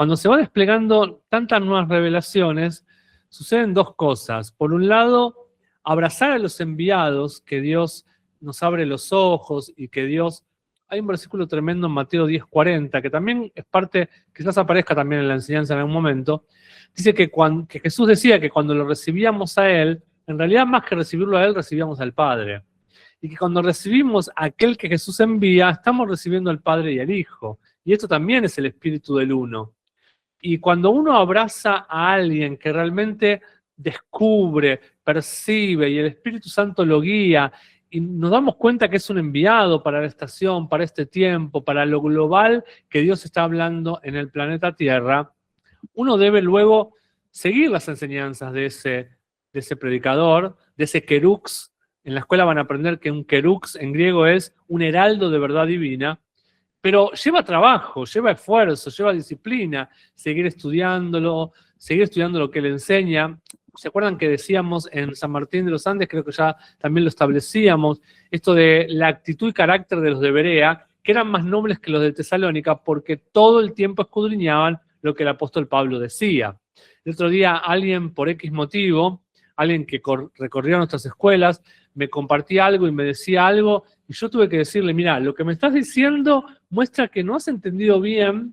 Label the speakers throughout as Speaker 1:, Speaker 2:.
Speaker 1: cuando se va desplegando tantas nuevas revelaciones, suceden dos cosas. Por un lado, abrazar a los enviados, que Dios nos abre los ojos y que Dios... Hay un versículo tremendo en Mateo 10:40, que también es parte, quizás aparezca también en la enseñanza en algún momento. Dice que Jesús decía que cuando lo recibíamos a Él, en realidad más que recibirlo a Él, recibíamos al Padre. Y que cuando recibimos a aquel que Jesús envía, estamos recibiendo al Padre y al Hijo. Y esto también es el espíritu del uno. Y cuando uno abraza a alguien que realmente descubre, percibe y el Espíritu Santo lo guía y nos damos cuenta que es un enviado para la estación, para este tiempo, para lo global que Dios está hablando en el planeta Tierra, uno debe luego seguir las enseñanzas de ese predicador, de ese querux. En la escuela van a aprender que un querux en griego es un heraldo de verdad divina, pero lleva trabajo, lleva esfuerzo, lleva disciplina, seguir estudiando lo que él enseña. ¿Se acuerdan que decíamos en San Martín de los Andes, creo que ya también lo establecíamos, esto de la actitud y carácter de los de Berea, que eran más nobles que los de Tesalónica, porque todo el tiempo escudriñaban lo que el apóstol Pablo decía. El otro día alguien, por X motivo, alguien que recorría nuestras escuelas, me compartía algo y me decía algo, y yo tuve que decirle, mira, lo que me estás diciendo muestra que no has entendido bien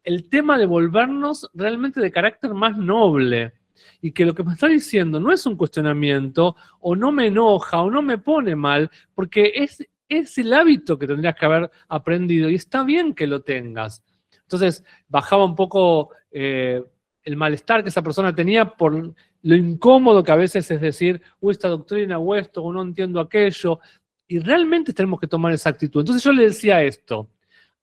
Speaker 1: el tema de volvernos realmente de carácter más noble, y que lo que me estás diciendo no es un cuestionamiento, o no me enoja, o no me pone mal, porque es el hábito que tendrías que haber aprendido, y está bien que lo tengas. Entonces, bajaba un poco el malestar que esa persona tenía por lo incómodo que a veces es decir, esta doctrina, o esto, o no entiendo aquello, y realmente tenemos que tomar esa actitud. Entonces yo le decía esto,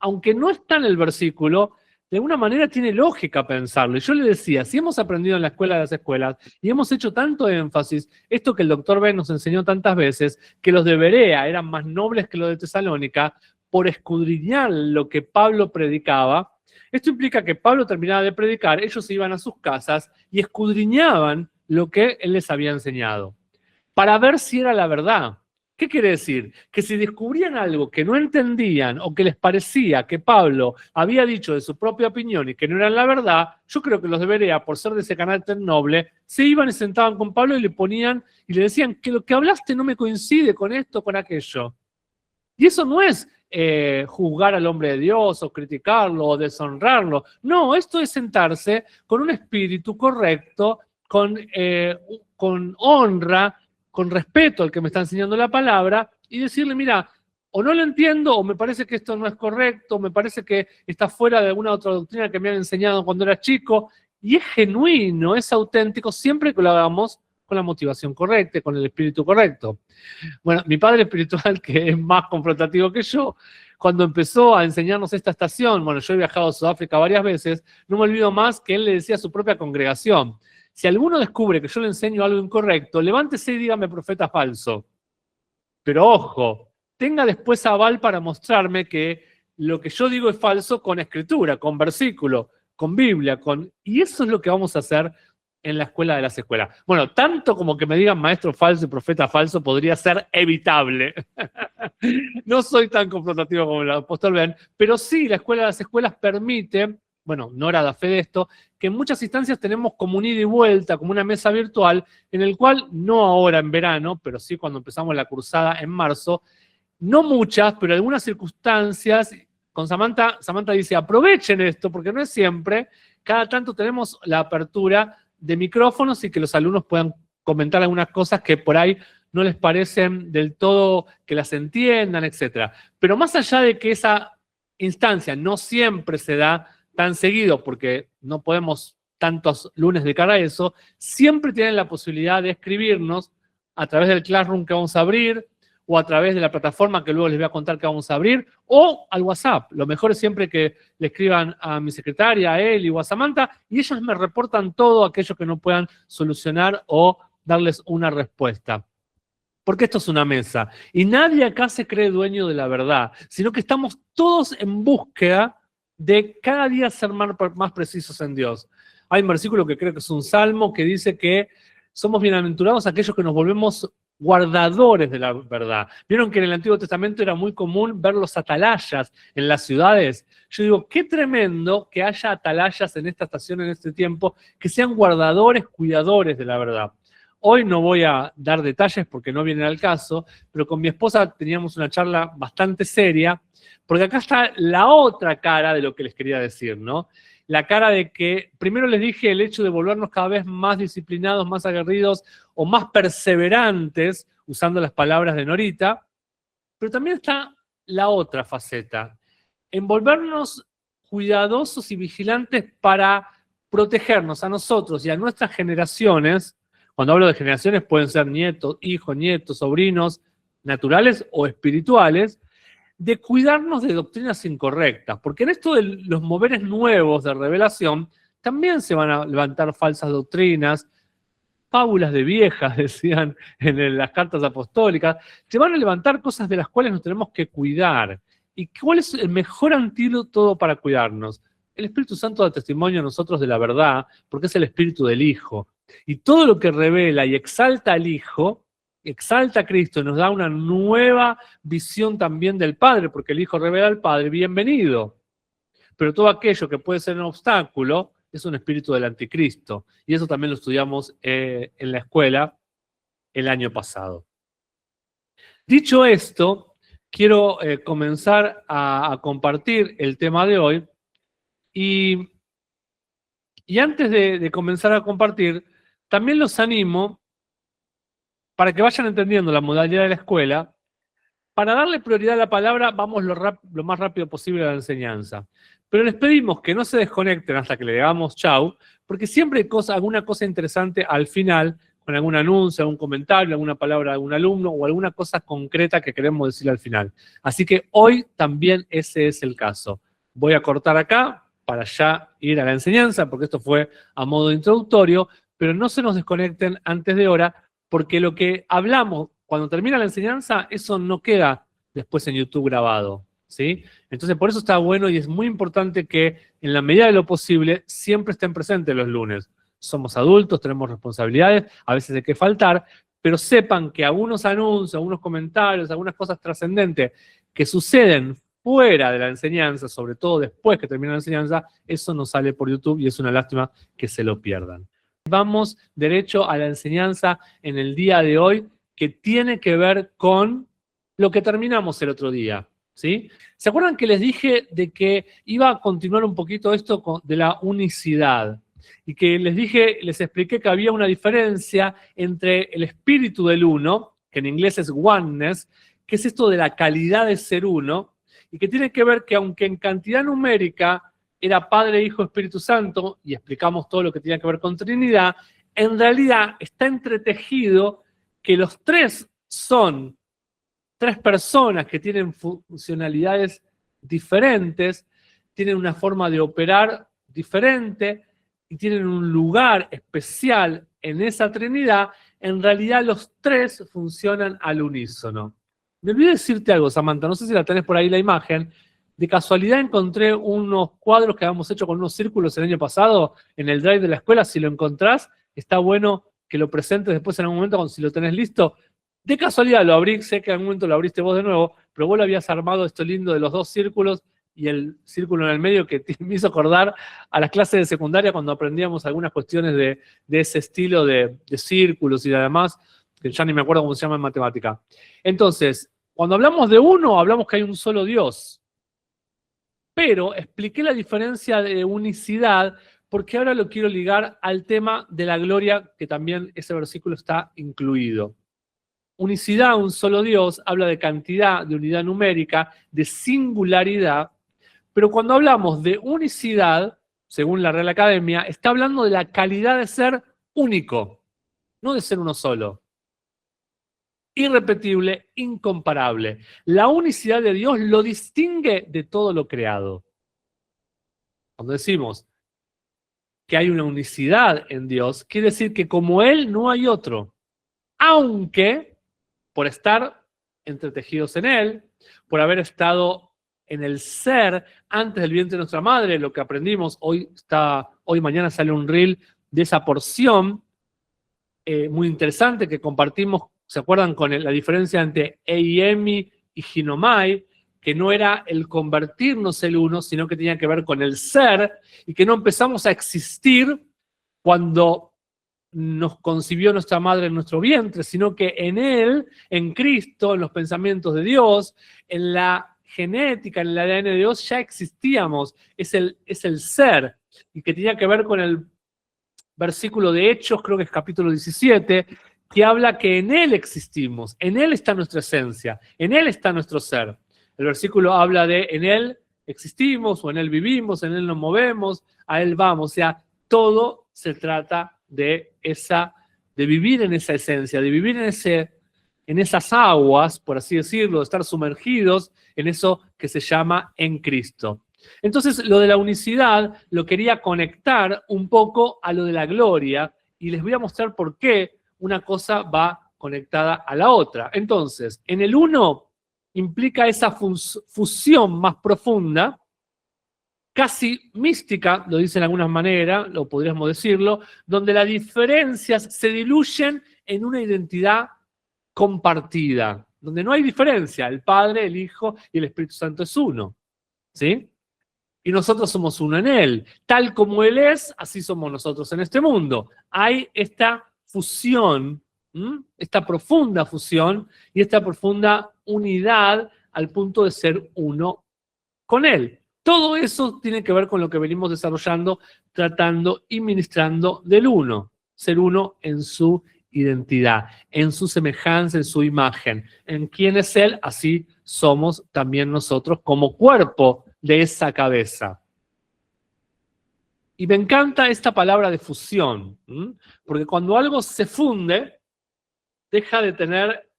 Speaker 1: aunque no está en el versículo, de alguna manera tiene lógica pensarlo. Y yo le decía, si hemos aprendido en la escuela de las escuelas, y hemos hecho tanto énfasis, esto que el doctor Ben nos enseñó tantas veces, que los de Berea eran más nobles que los de Tesalónica, por escudriñar lo que Pablo predicaba. Esto implica que Pablo terminaba de predicar, ellos se iban a sus casas y escudriñaban lo que él les había enseñado, para ver si era la verdad. ¿Qué quiere decir? Que si descubrían algo que no entendían o que les parecía que Pablo había dicho de su propia opinión y que no era la verdad, yo creo que los de Berea, por ser de ese carácter noble, se iban y sentaban con Pablo y le ponían y le decían que lo que hablaste no me coincide con esto, con aquello. Y eso no es juzgar al hombre de Dios o criticarlo o deshonrarlo. No, esto es sentarse con un espíritu correcto, con honra, con respeto al que me está enseñando la palabra y decirle, mira, o no lo entiendo, o me parece que esto no es correcto, o me parece que está fuera de alguna otra doctrina que me han enseñado cuando era chico, y es genuino, es auténtico, siempre que lo hagamos con la motivación correcta, con el espíritu correcto. Bueno, mi padre espiritual, que es más confrontativo que yo, cuando empezó a enseñarnos esta estación, bueno, yo he viajado a Sudáfrica varias veces, no me olvido más que él le decía a su propia congregación, si alguno descubre que yo le enseño algo incorrecto, levántese y dígame profeta falso. Pero ojo, tenga después aval para mostrarme que lo que yo digo es falso con escritura, con versículo, con Biblia, y eso es lo que vamos a hacer en la escuela de las escuelas. Bueno, tanto como que me digan maestro falso y profeta falso podría ser evitable. No soy tan confrontativo como el apóstol Ben, pero sí, la escuela de las escuelas permite, bueno, Nora da fe de esto, que en muchas instancias tenemos como un ida y vuelta, como una mesa virtual, en el cual, no ahora en verano, pero sí cuando empezamos la cursada en marzo, no muchas, pero algunas circunstancias, con Samantha dice, aprovechen esto, porque no es siempre, cada tanto tenemos la apertura de micrófonos y que los alumnos puedan comentar algunas cosas que por ahí no les parecen del todo que las entiendan, etc. Pero más allá de que esa instancia no siempre se da tan seguido, porque no podemos tantos lunes dedicar a eso, siempre tienen la posibilidad de escribirnos a través del Classroom que vamos a abrir, o a través de la plataforma que luego les voy a contar que vamos a abrir, o al WhatsApp. Lo mejor es siempre que le escriban a mi secretaria, a él o a Samantha, y ellas me reportan todo aquello que no puedan solucionar o darles una respuesta. Porque esto es una mesa, y nadie acá se cree dueño de la verdad, sino que estamos todos en búsqueda de cada día ser más precisos en Dios. Hay un versículo que creo que es un salmo que dice que somos bienaventurados aquellos que nos volvemos guardadores de la verdad. Vieron que en el Antiguo Testamento era muy común ver los atalayas en las ciudades. Yo digo, qué tremendo que haya atalayas en esta estación, en este tiempo, que sean guardadores, cuidadores de la verdad. Hoy no voy a dar detalles porque no vienen al caso, pero con mi esposa teníamos una charla bastante seria, porque acá está la otra cara de lo que les quería decir, ¿no? La cara de que, primero les dije el hecho de volvernos cada vez más disciplinados, más aguerridos o más perseverantes, usando las palabras de Norita, pero también está la otra faceta, en volvernos cuidadosos y vigilantes para protegernos a nosotros y a nuestras generaciones. Cuando hablo de generaciones pueden ser nietos, hijos, nietos, sobrinos, naturales o espirituales, de cuidarnos de doctrinas incorrectas, porque en esto de los moveres nuevos de revelación también se van a levantar falsas doctrinas, fábulas de viejas, decían en las cartas apostólicas, se van a levantar cosas de las cuales nos tenemos que cuidar. ¿Y cuál es el mejor antídoto para cuidarnos? El Espíritu Santo da testimonio a nosotros de la verdad, porque es el Espíritu del Hijo. Y todo lo que revela y exalta al Hijo, exalta a Cristo y nos da una nueva visión también del Padre, porque el Hijo revela al Padre, bienvenido. Pero todo aquello que puede ser un obstáculo es un espíritu del anticristo. Y eso también lo estudiamos en la escuela el año pasado. Dicho esto, quiero comenzar a compartir el tema de hoy. Y antes de comenzar a compartir, también los animo para que vayan entendiendo la modalidad de la escuela. Para darle prioridad a la palabra, vamos lo más rápido posible a la enseñanza. Pero les pedimos que no se desconecten hasta que le digamos chau, porque siempre hay alguna cosa interesante al final, con algún anuncio, algún comentario, alguna palabra de algún alumno o alguna cosa concreta que queremos decir al final. Así que hoy también ese es el caso. Voy a cortar acá para ya ir a la enseñanza, porque esto fue a modo introductorio, pero no se nos desconecten antes de hora, porque lo que hablamos cuando termina la enseñanza, eso no queda después en YouTube grabado, ¿sí? Entonces, por eso está bueno y es muy importante que, en la medida de lo posible, siempre estén presentes los lunes. Somos adultos, tenemos responsabilidades, a veces hay que faltar, pero sepan que algunos anuncios, algunos comentarios, algunas cosas trascendentes que suceden fuera de la enseñanza, sobre todo después que termina la enseñanza, eso no sale por YouTube y es una lástima que se lo pierdan. Vamos derecho a la enseñanza en el día de hoy, que tiene que ver con lo que terminamos el otro día, ¿sí? ¿Se acuerdan que les dije de que iba a continuar un poquito esto de la unicidad? Y que les expliqué que había una diferencia entre el espíritu del uno, que en inglés es oneness, que es esto de la calidad de ser uno, y que tiene que ver que aunque en cantidad numérica era Padre, Hijo, Espíritu Santo, y explicamos todo lo que tenía que ver con Trinidad, en realidad está entretejido que los tres son tres personas que tienen funcionalidades diferentes, tienen una forma de operar diferente y tienen un lugar especial en esa Trinidad. En realidad los tres funcionan al unísono. Me olvidé decirte algo, Samantha, no sé si la tenés por ahí la imagen. De casualidad encontré unos cuadros que habíamos hecho con unos círculos el año pasado en el drive de la escuela. Si lo encontrás, está bueno que lo presentes después en algún momento, cuando si lo tenés listo. De casualidad lo abrí, sé que en algún momento lo abriste vos de nuevo, pero vos lo habías armado esto lindo de los dos círculos y el círculo en el medio, que me hizo acordar a las clases de secundaria cuando aprendíamos algunas cuestiones de ese estilo de círculos y de demás, que ya ni me acuerdo cómo se llama en matemática. Entonces, cuando hablamos de uno, hablamos que hay un solo Dios. Pero expliqué la diferencia de unicidad porque ahora lo quiero ligar al tema de la gloria, que también ese versículo está incluido. Unicidad, un solo Dios, habla de cantidad, de unidad numérica, de singularidad, pero cuando hablamos de unicidad, según la Real Academia, está hablando de la calidad de ser único, no de ser uno solo. Irrepetible, incomparable. La unicidad de Dios lo distingue de todo lo creado. Cuando decimos que hay una unicidad en Dios, quiere decir que como Él no hay otro. Aunque, por estar entretejidos en Él, por haber estado en el ser antes del vientre de nuestra madre, lo que aprendimos, hoy mañana sale un reel de esa porción muy interesante que compartimos ¿Se acuerdan con la diferencia entre eiemi y ginomai? Que no era el convertirnos el uno, sino que tenía que ver con el ser, y que no empezamos a existir cuando nos concibió nuestra madre en nuestro vientre, sino que en Él, en Cristo, en los pensamientos de Dios, en la genética, en el ADN de Dios, ya existíamos. Es el ser, y que tenía que ver con el versículo de Hechos, creo que es capítulo 17, que habla que en Él existimos, en Él está nuestra esencia, en Él está nuestro ser. El versículo habla de en Él existimos, o en Él vivimos, en Él nos movemos, a Él vamos. O sea, todo se trata de vivir en esa esencia, de vivir en esas aguas, por así decirlo, de estar sumergidos en eso que se llama en Cristo. Entonces, lo de la unicidad lo quería conectar un poco a lo de la gloria, y les voy a mostrar por qué una cosa va conectada a la otra. Entonces, en el uno implica esa fusión más profunda, casi mística, lo dicen de alguna manera, lo podríamos decirlo, donde las diferencias se diluyen en una identidad compartida, donde no hay diferencia, el Padre, el Hijo y el Espíritu Santo es uno, ¿sí? Y nosotros somos uno en Él. Tal como Él es, así somos nosotros en este mundo. Hay esta fusión, esta profunda fusión y esta profunda unidad al punto de ser uno con Él. Todo eso tiene que ver con lo que venimos desarrollando, tratando y ministrando del uno. Ser uno en su identidad, en su semejanza, en su imagen. En quién es Él, así somos también nosotros como cuerpo de esa cabeza. Y me encanta esta palabra de fusión, porque cuando algo se funde, deja de tener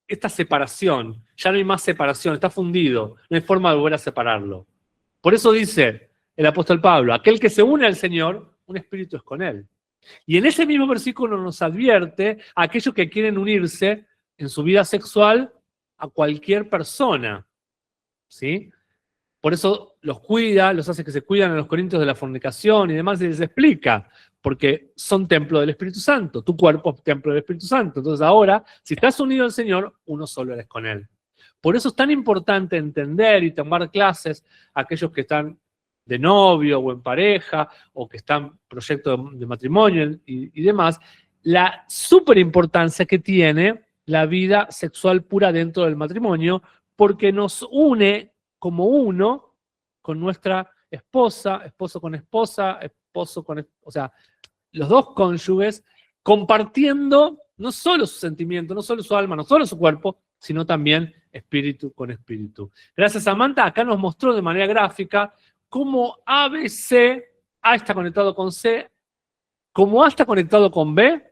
Speaker 1: esta separación. Ya no hay más separación, está fundido, no hay forma de volver a separarlo. Por eso dice el apóstol Pablo, aquel que se une al Señor, un espíritu es con él. Y en ese mismo versículo nos advierte a aquellos que quieren unirse en su vida sexual a cualquier persona, ¿sí? Por eso los cuida, los hace que se cuidan a los corintios de la fornicación y demás, y les explica, porque son templo del Espíritu Santo, tu cuerpo es templo del Espíritu Santo. Entonces ahora, si estás unido al Señor, uno solo eres con Él. Por eso es tan importante entender y tomar clases a aquellos que están de novio o en pareja, o que están en proyecto de matrimonio y demás, la súper importancia que tiene la vida sexual pura dentro del matrimonio, porque nos une como uno con nuestra esposa, esposo con esposa, o sea, los dos cónyuges, compartiendo no solo su sentimiento, no solo su alma, no solo su cuerpo, sino también espíritu con espíritu. Gracias, Samantha. Acá nos mostró de manera gráfica cómo ABC, A está conectado con C, como A está conectado con B,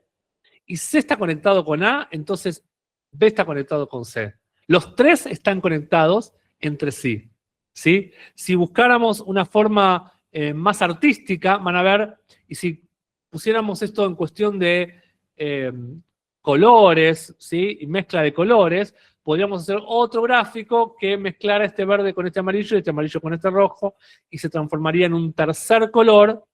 Speaker 1: y C está conectado con A, entonces B está conectado con C. Los tres están conectados entre sí, ¿sí? Si buscáramos una forma más artística, van a ver, y si pusiéramos esto en cuestión de colores, ¿sí? Y mezcla de colores, podríamos hacer otro gráfico que mezclara este verde con este amarillo y este amarillo con este rojo, y se transformaría en un tercer color,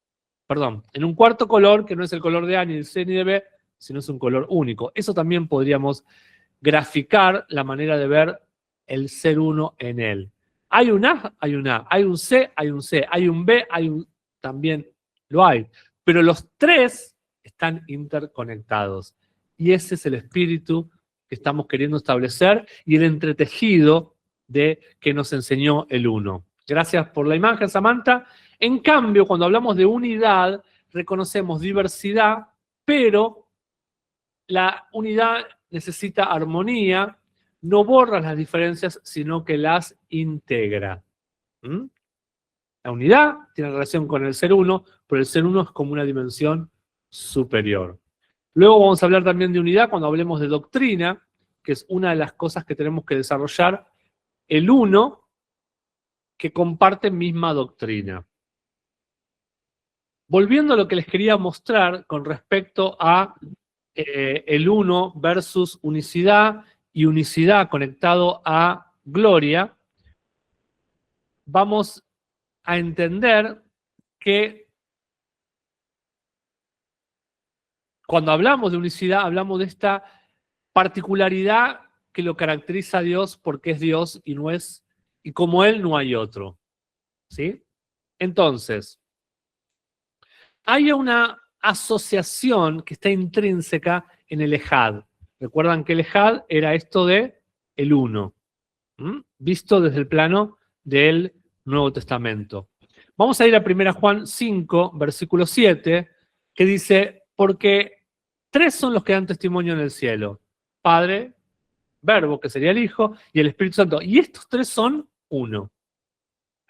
Speaker 1: perdón, en un cuarto color, que no es el color de A, ni de C, ni de B, sino es un color único. Eso también podríamos graficar la manera de ver el ser uno en él. Hay un A, hay un A, hay un C, hay un C, hay un B, también lo hay. Pero los tres están interconectados. Y ese es el espíritu que estamos queriendo establecer y el entretejido que nos enseñó el uno. Gracias por la imagen, Samantha. En cambio, cuando hablamos de unidad, reconocemos diversidad, pero la unidad necesita armonía, no borra las diferencias, sino que las integra. La unidad tiene relación con el ser uno, pero el ser uno es como una dimensión superior. Luego vamos a hablar también de unidad cuando hablemos de doctrina, que es una de las cosas que tenemos que desarrollar, el uno que comparte misma doctrina. Volviendo a lo que les quería mostrar con respecto a el uno versus unicidad y unicidad conectado a gloria, vamos a entender que Cuando hablamos de unicidad, hablamos de esta particularidad que lo caracteriza a Dios porque es Dios y no es, y como Él no hay otro. ¿Sí? Entonces, hay una asociación que está intrínseca en el Ejad. Recuerdan que el Ejad era esto de el uno, visto desde el plano del Nuevo Testamento. Vamos a ir a 1 Juan 5, versículo 7, que dice, porque tres son los que dan testimonio en el cielo, Padre, Verbo, que sería el Hijo, y el Espíritu Santo. Y estos tres son uno.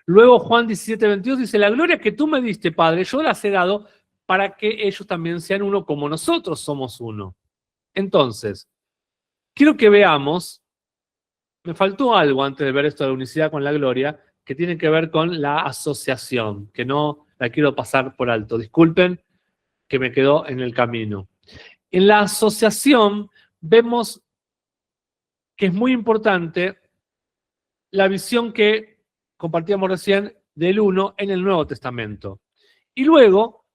Speaker 1: Luego Juan 17, 22 dice, la gloria que tú me diste, Padre, yo las he dado para que ellos también sean uno como nosotros somos uno. Entonces, quiero que veamos, me faltó algo antes de ver esto de la unicidad con la gloria, que tiene que ver con la asociación, que no la quiero pasar por alto. Disculpen que me quedó en el camino. En la asociación vemos que es muy importante la visión que compartíamos recién del uno en el Nuevo Testamento. Y luego,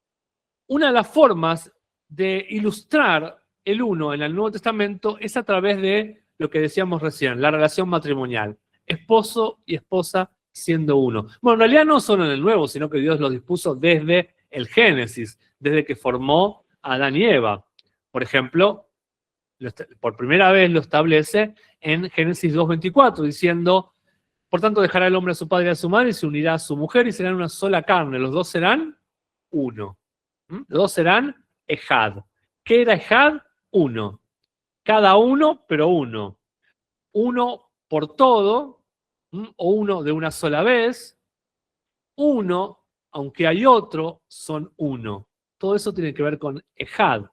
Speaker 1: una de las formas de ilustrar el uno en el Nuevo Testamento es a través de lo que decíamos recién, la relación matrimonial. Esposo y esposa siendo uno. Bueno, en realidad no solo en el Nuevo, sino que Dios lo dispuso desde el Génesis, desde que formó a Adán y Eva. Por ejemplo, por primera vez lo establece en Génesis 2:24, diciendo, por tanto dejará el hombre a su padre y a su madre y se unirá a su mujer y serán una sola carne. Los dos serán uno. Los dos serán Ejad. ¿Qué era Ejad? Uno. Cada uno, pero uno. Uno por todo, o uno de una sola vez. Uno, aunque hay otro, son uno. Todo eso tiene que ver con Ejad.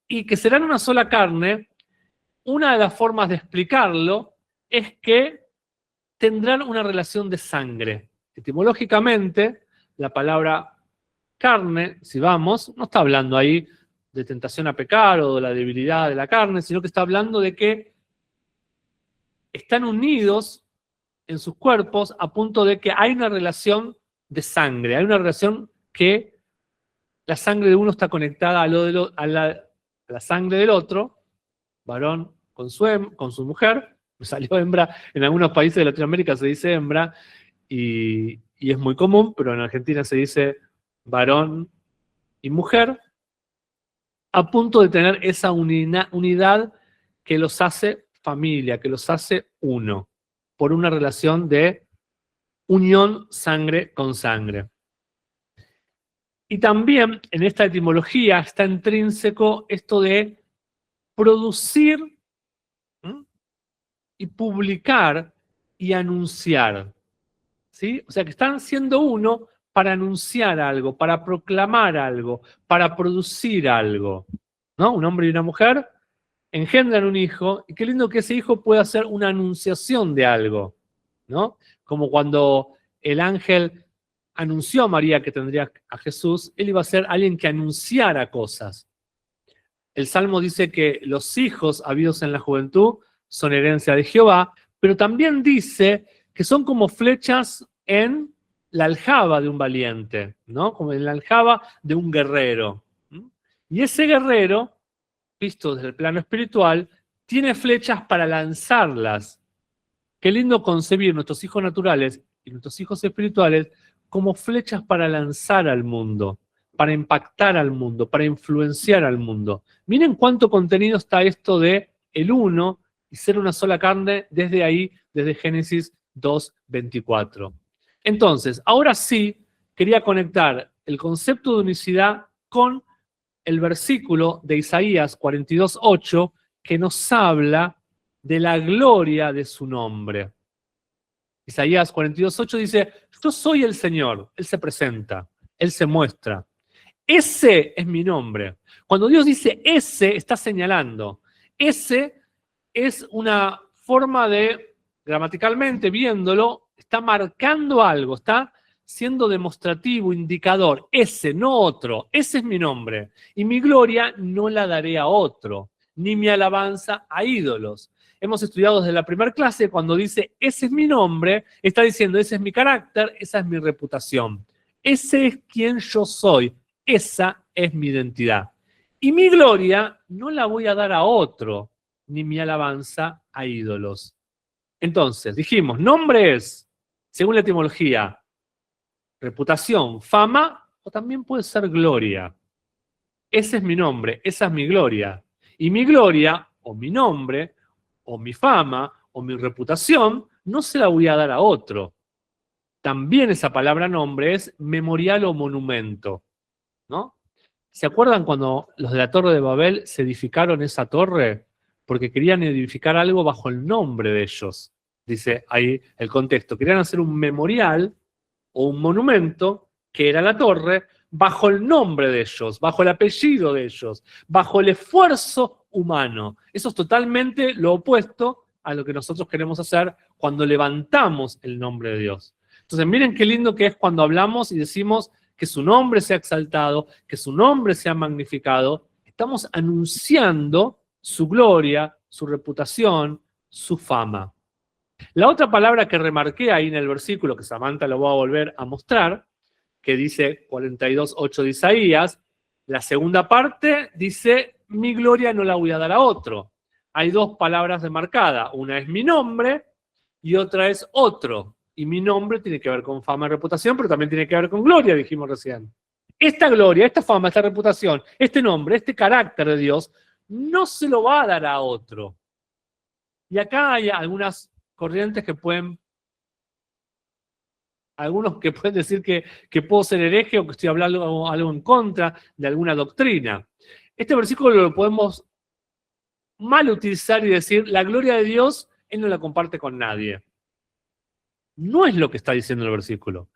Speaker 1: Y que serán una sola carne, una de las formas de explicarlo es que tendrán una relación de sangre. Etimológicamente, la palabra carne, si vamos, no está hablando ahí de tentación a pecar o de la debilidad de la carne, sino que está hablando de que están unidos en sus cuerpos a punto de que hay una relación de sangre, hay una relación que la sangre de uno está conectada a la sangre del otro, varón con su mujer, me salió hembra, en algunos países de Latinoamérica se dice hembra, y es muy común, pero en Argentina se dice varón y mujer, a punto de tener esa unidad que los hace familia, que los hace uno, por una relación de unión sangre con sangre. Y también en esta etimología está intrínseco esto de producir y publicar y anunciar. ¿Sí? O sea que están siendo uno para anunciar algo, para proclamar algo, para producir algo. ¿No? Un hombre y una mujer engendran un hijo, y qué lindo que ese hijo pueda hacer una anunciación de algo, ¿no? Como cuando el ángel anunció a María que tendría a Jesús, él iba a ser alguien que anunciara cosas. El Salmo dice que los hijos habidos en la juventud son herencia de Jehová, pero también dice que son como flechas en la aljaba de un valiente, ¿no? Como en la aljaba de un guerrero. Y ese guerrero, visto desde el plano espiritual, tiene flechas para lanzarlas. Qué lindo concebir nuestros hijos naturales y nuestros hijos espirituales como flechas para lanzar al mundo, para impactar al mundo, para influenciar al mundo. Miren cuánto contenido está esto de el uno y ser una sola carne desde ahí, desde Génesis 2:24. Entonces, ahora sí, quería conectar el concepto de unicidad con el versículo de Isaías 42:8 que nos habla de la gloria de su nombre. Isaías 42:8 dice, yo soy el Señor. Él se presenta, Él se muestra. Ese es mi nombre. Cuando Dios dice ese, está señalando. Ese es una forma de, gramaticalmente viéndolo, está marcando algo, está siendo demostrativo, indicador. Ese, no otro. Ese es mi nombre. Y mi gloria no la daré a otro, ni mi alabanza a ídolos. Hemos estudiado desde la primera clase, cuando dice, ese es mi nombre, está diciendo, ese es mi carácter, esa es mi reputación. Ese es quien yo soy, esa es mi identidad. Y mi gloria no la voy a dar a otro, ni mi alabanza a ídolos. Entonces, dijimos, nombre es, según la etimología, reputación, fama, o también puede ser gloria. Ese es mi nombre, esa es mi gloria. Y mi gloria, o mi nombre, o mi fama, o mi reputación, no se la voy a dar a otro. También esa palabra nombre es memorial o monumento, ¿no? ¿Se acuerdan cuando los de la Torre de Babel se edificaron esa torre? Porque querían edificar algo bajo el nombre de ellos. Dice ahí el contexto. Querían hacer un memorial o un monumento, que era la torre, bajo el nombre de ellos, bajo el apellido de ellos, bajo el esfuerzo humano. Eso es totalmente lo opuesto a lo que nosotros queremos hacer cuando levantamos el nombre de Dios. Entonces, miren qué lindo que es cuando hablamos y decimos que su nombre sea exaltado, que su nombre sea magnificado. Estamos anunciando su gloria, su reputación, su fama. La otra palabra que remarqué ahí en el versículo, que Samantha lo va a volver a mostrar, que dice 42:8 de Isaías, la segunda parte dice, mi gloria no la voy a dar a otro. Hay dos palabras demarcadas, una es mi nombre y otra es otro. Y mi nombre tiene que ver con fama y reputación, pero también tiene que ver con gloria, dijimos recién. Esta gloria, esta fama, esta reputación, este nombre, este carácter de Dios, no se lo va a dar a otro. Y acá hay algunas corrientes que pueden, algunos que pueden decir que puedo ser hereje o que estoy hablando algo en contra de alguna doctrina. Este versículo lo podemos mal utilizar y decir, la gloria de Dios, Él no la comparte con nadie. No es lo que está diciendo el versículo.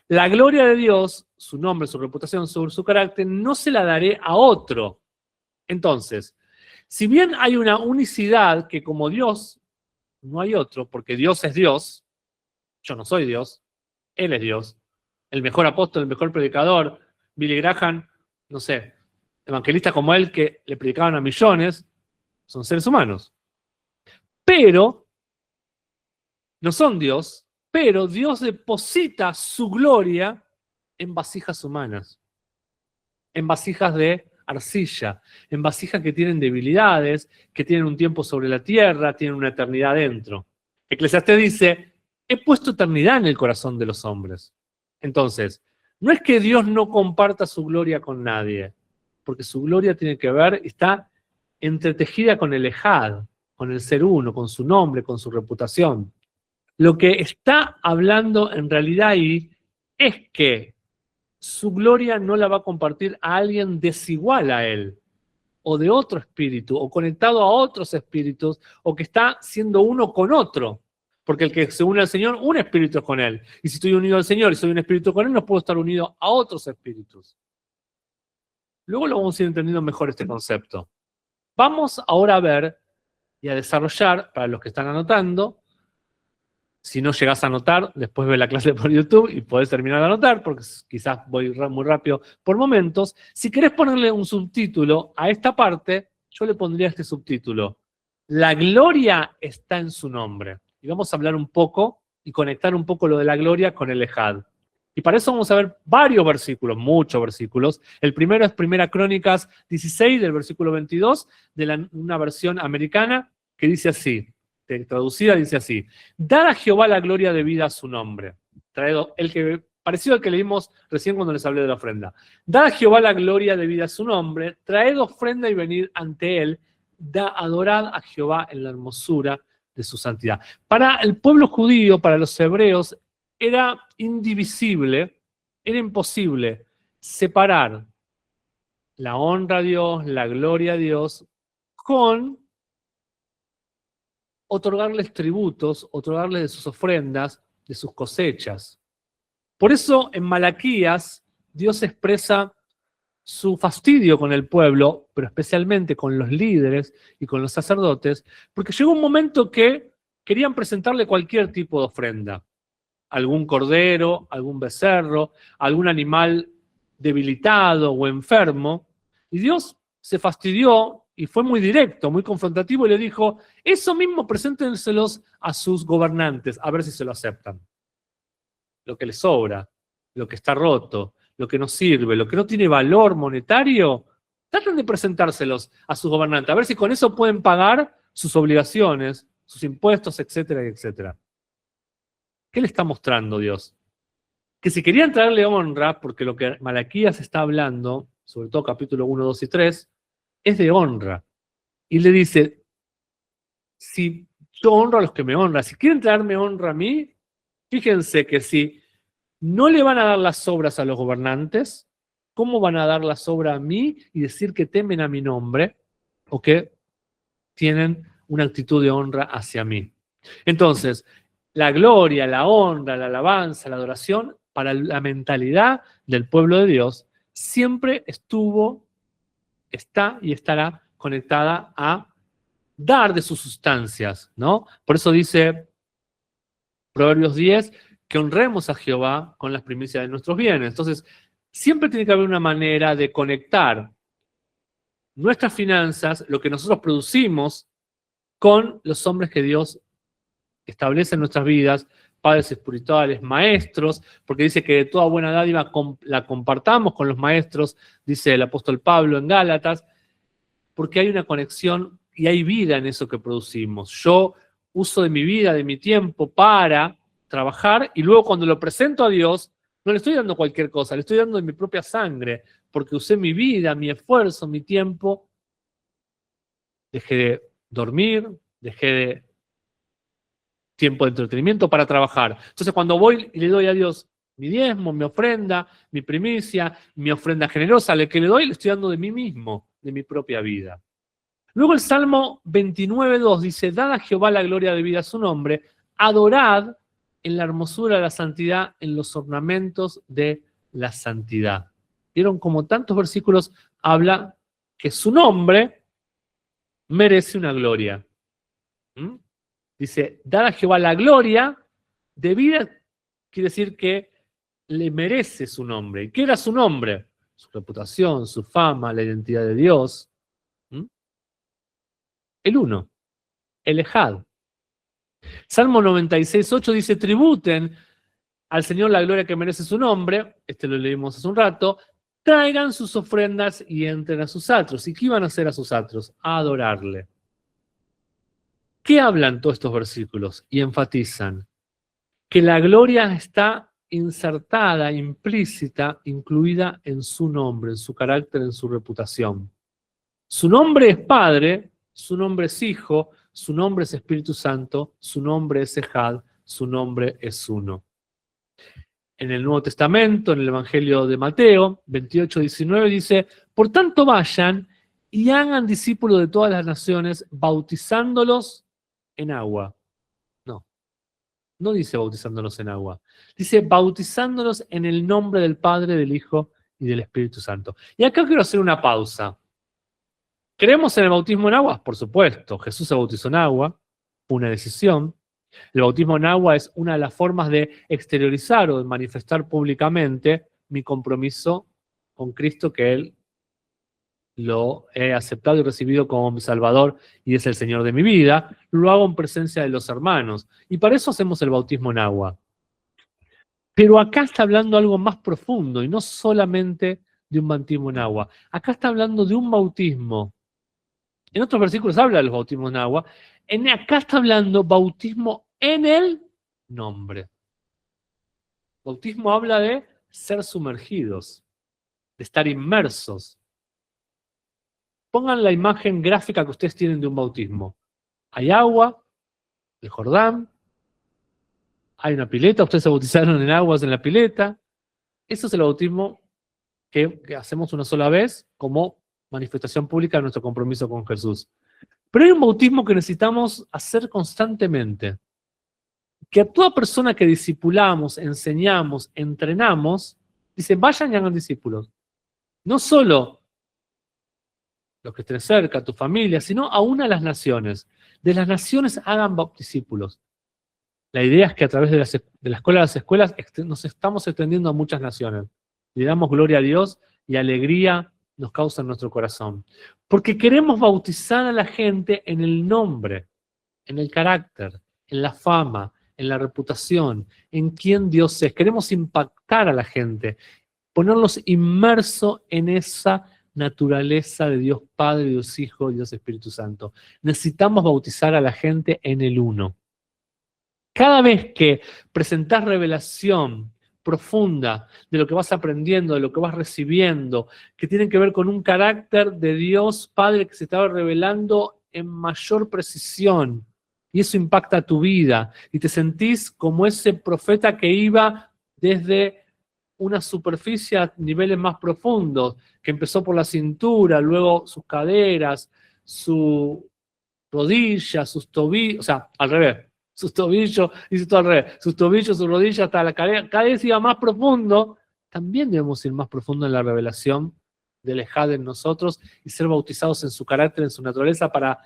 Speaker 1: La gloria de Dios, su nombre, su reputación, su carácter, no se la daré a otro. Entonces, si bien hay una unicidad que como Dios no hay otro, porque Dios es Dios, yo no soy Dios, Él es Dios, el mejor apóstol, el mejor predicador, Billy Graham, no sé, evangelistas como él que le predicaban a millones, son seres humanos. Pero, no son Dios, pero Dios deposita su gloria en vasijas humanas, en vasijas de arcilla, en vasijas que tienen debilidades, que tienen un tiempo sobre la tierra, tienen una eternidad dentro. Eclesiastés dice, he puesto eternidad en el corazón de los hombres. Entonces, no es que Dios no comparta su gloria con nadie, porque su gloria tiene que ver, está entretejida con el ejad, con el ser uno, con su nombre, con su reputación. Lo que está hablando en realidad ahí es que su gloria no la va a compartir a alguien desigual a él, o de otro espíritu, o conectado a otros espíritus, o que está siendo uno con otro. Porque el que se une al Señor, un espíritu es con él. Y si estoy unido al Señor y soy un espíritu con él, no puedo estar unido a otros espíritus. Luego lo vamos a ir entendiendo mejor este concepto. Vamos ahora a ver y a desarrollar, para los que están anotando, si no llegás a anotar, después ve la clase por YouTube y podés terminar de anotar, porque quizás voy muy rápido por momentos. Si querés ponerle un subtítulo a esta parte, yo le pondría este subtítulo. La gloria está en su nombre. Y vamos a hablar un poco y conectar un poco lo de la gloria con el ejad. Y para eso vamos a ver varios versículos, muchos versículos. El primero es 1 Crónicas 16, del versículo 22, de una versión americana, que dice así, traducida dice así, dar a Jehová la gloria debida a su nombre. Traído, parecido al que leímos recién cuando les hablé de la ofrenda. Dar a Jehová la gloria debida a su nombre, traed ofrenda y venid ante él, adorad a Jehová en la hermosura de su santidad. Para el pueblo judío, para los hebreos, era indivisible, era imposible separar la honra a Dios, la gloria a Dios, con otorgarles tributos, otorgarles de sus ofrendas, de sus cosechas. Por eso en Malaquías Dios expresa su fastidio con el pueblo, pero especialmente con los líderes y con los sacerdotes, porque llegó un momento que querían presentarle cualquier tipo de ofrenda. Algún cordero, algún becerro, algún animal debilitado o enfermo. Y Dios se fastidió y fue muy directo, muy confrontativo y le dijo, eso mismo preséntenselos a sus gobernantes, a ver si se lo aceptan. Lo que les sobra, lo que está roto, lo que no sirve, lo que no tiene valor monetario, traten de presentárselos a sus gobernantes, a ver si con eso pueden pagar sus obligaciones, sus impuestos, etcétera, etcétera. ¿Qué le está mostrando Dios? Que si querían traerle honra, porque lo que Malaquías está hablando, sobre todo capítulo 1, 2 y 3, es de honra. Y le dice, si yo honro a los que me honran, si quieren traerme honra a mí, fíjense que si no le van a dar las obras a los gobernantes, ¿cómo van a dar las obras a mí y decir que temen a mi nombre o que tienen una actitud de honra hacia mí? Entonces, la gloria, la honra, la alabanza, la adoración, para la mentalidad del pueblo de Dios, siempre estuvo, está y estará conectada a dar de sus sustancias, ¿no? Por eso dice Proverbios 10, que honremos a Jehová con las primicias de nuestros bienes. Entonces, siempre tiene que haber una manera de conectar nuestras finanzas, lo que nosotros producimos, con los hombres que Dios establece en nuestras vidas, padres espirituales, maestros, porque dice que de toda buena dádiva la compartamos con los maestros, dice el apóstol Pablo en Gálatas, porque hay una conexión y hay vida en eso que producimos. Yo uso de mi vida, de mi tiempo para trabajar y luego cuando lo presento a Dios, no le estoy dando cualquier cosa, le estoy dando de mi propia sangre, porque usé mi vida, mi esfuerzo, mi tiempo, dejé de dormir, dejé de tiempo de entretenimiento para trabajar. Entonces cuando voy y le doy a Dios mi diezmo, mi ofrenda, mi primicia, mi ofrenda generosa, le que le doy, le estoy dando de mí mismo, de mi propia vida. Luego el Salmo 29.2 dice, dad a Jehová la gloria de vida a su nombre, adorad en la hermosura de la santidad, en los ornamentos de la santidad. ¿Vieron cómo tantos versículos habla que su nombre merece una gloria? ¿Mm? Dice, dad a Jehová la gloria de vida, quiere decir que le merece su nombre. ¿Y qué era su nombre? Su reputación, su fama, la identidad de Dios. El uno, el Ejad. Salmo 96.8 dice, tributen al Señor la gloria que merece su nombre, este lo leímos hace un rato, traigan sus ofrendas y entren a sus atros. ¿Y qué iban a hacer a sus atros? A adorarle. ¿Qué hablan todos estos versículos? Y enfatizan que la gloria está insertada, implícita, incluida en su nombre, en su carácter, en su reputación. Su nombre es Padre, su nombre es Hijo, su nombre es Espíritu Santo, su nombre es Ejad, su nombre es uno. En el Nuevo Testamento, en el Evangelio de Mateo 28:19 dice, por tanto vayan y hagan discípulos de todas las naciones, bautizándolos en agua. No dice bautizándolos en agua, dice bautizándolos en el nombre del Padre, del Hijo y del Espíritu Santo. Y acá quiero hacer una pausa. ¿Creemos en el bautismo en agua? Por supuesto, Jesús se bautizó en agua, una decisión. El bautismo en agua es una de las formas de exteriorizar o de manifestar públicamente mi compromiso con Cristo, que Él lo he aceptado y recibido como mi Salvador y es el Señor de mi vida. Lo hago en presencia de los hermanos. Y para eso hacemos el bautismo en agua. Pero acá está hablando algo más profundo y no solamente de un bautismo en agua. Acá está hablando de un bautismo. En otros versículos habla de los bautismos en agua. Acá está hablando bautismo en el nombre. Bautismo habla de ser sumergidos, de estar inmersos. Pongan la imagen gráfica que ustedes tienen de un bautismo. Hay agua, el Jordán, hay una pileta, ustedes se bautizaron en aguas en la pileta. Eso es el bautismo que hacemos una sola vez como manifestación pública de nuestro compromiso con Jesús. Pero hay un bautismo que necesitamos hacer constantemente. Que a toda persona que discipulamos, enseñamos, entrenamos, dice, vayan y hagan discípulos. No solo los que estén cerca, tu familia, sino aún a las naciones. De las naciones hagan discípulos. La idea es que a través de la escuela de las escuelas nos estamos extendiendo a muchas naciones. Le damos gloria a Dios y alegría nos causa en nuestro corazón. Porque queremos bautizar a la gente en el nombre, en el carácter, en la fama, en la reputación, en quién Dios es. Queremos impactar a la gente, ponerlos inmersos en esa naturaleza de Dios Padre, Dios Hijo y Dios Espíritu Santo. Necesitamos bautizar a la gente en el uno. Cada vez que presentás revelación profunda de lo que vas aprendiendo, de lo que vas recibiendo, que tienen que ver con un carácter de Dios Padre que se estaba revelando en mayor precisión, y eso impacta tu vida, y te sentís como ese profeta que iba desde una superficie a niveles más profundos, que empezó por la cintura, luego sus caderas, su rodilla, sus tobillos, o sea, al revés, sus tobillos, dice todo al revés, sus tobillos, sus rodillas, hasta la cadera, cada vez iba más profundo. También debemos ir más profundo en la revelación del Ejad en nosotros y ser bautizados en su carácter, en su naturaleza, para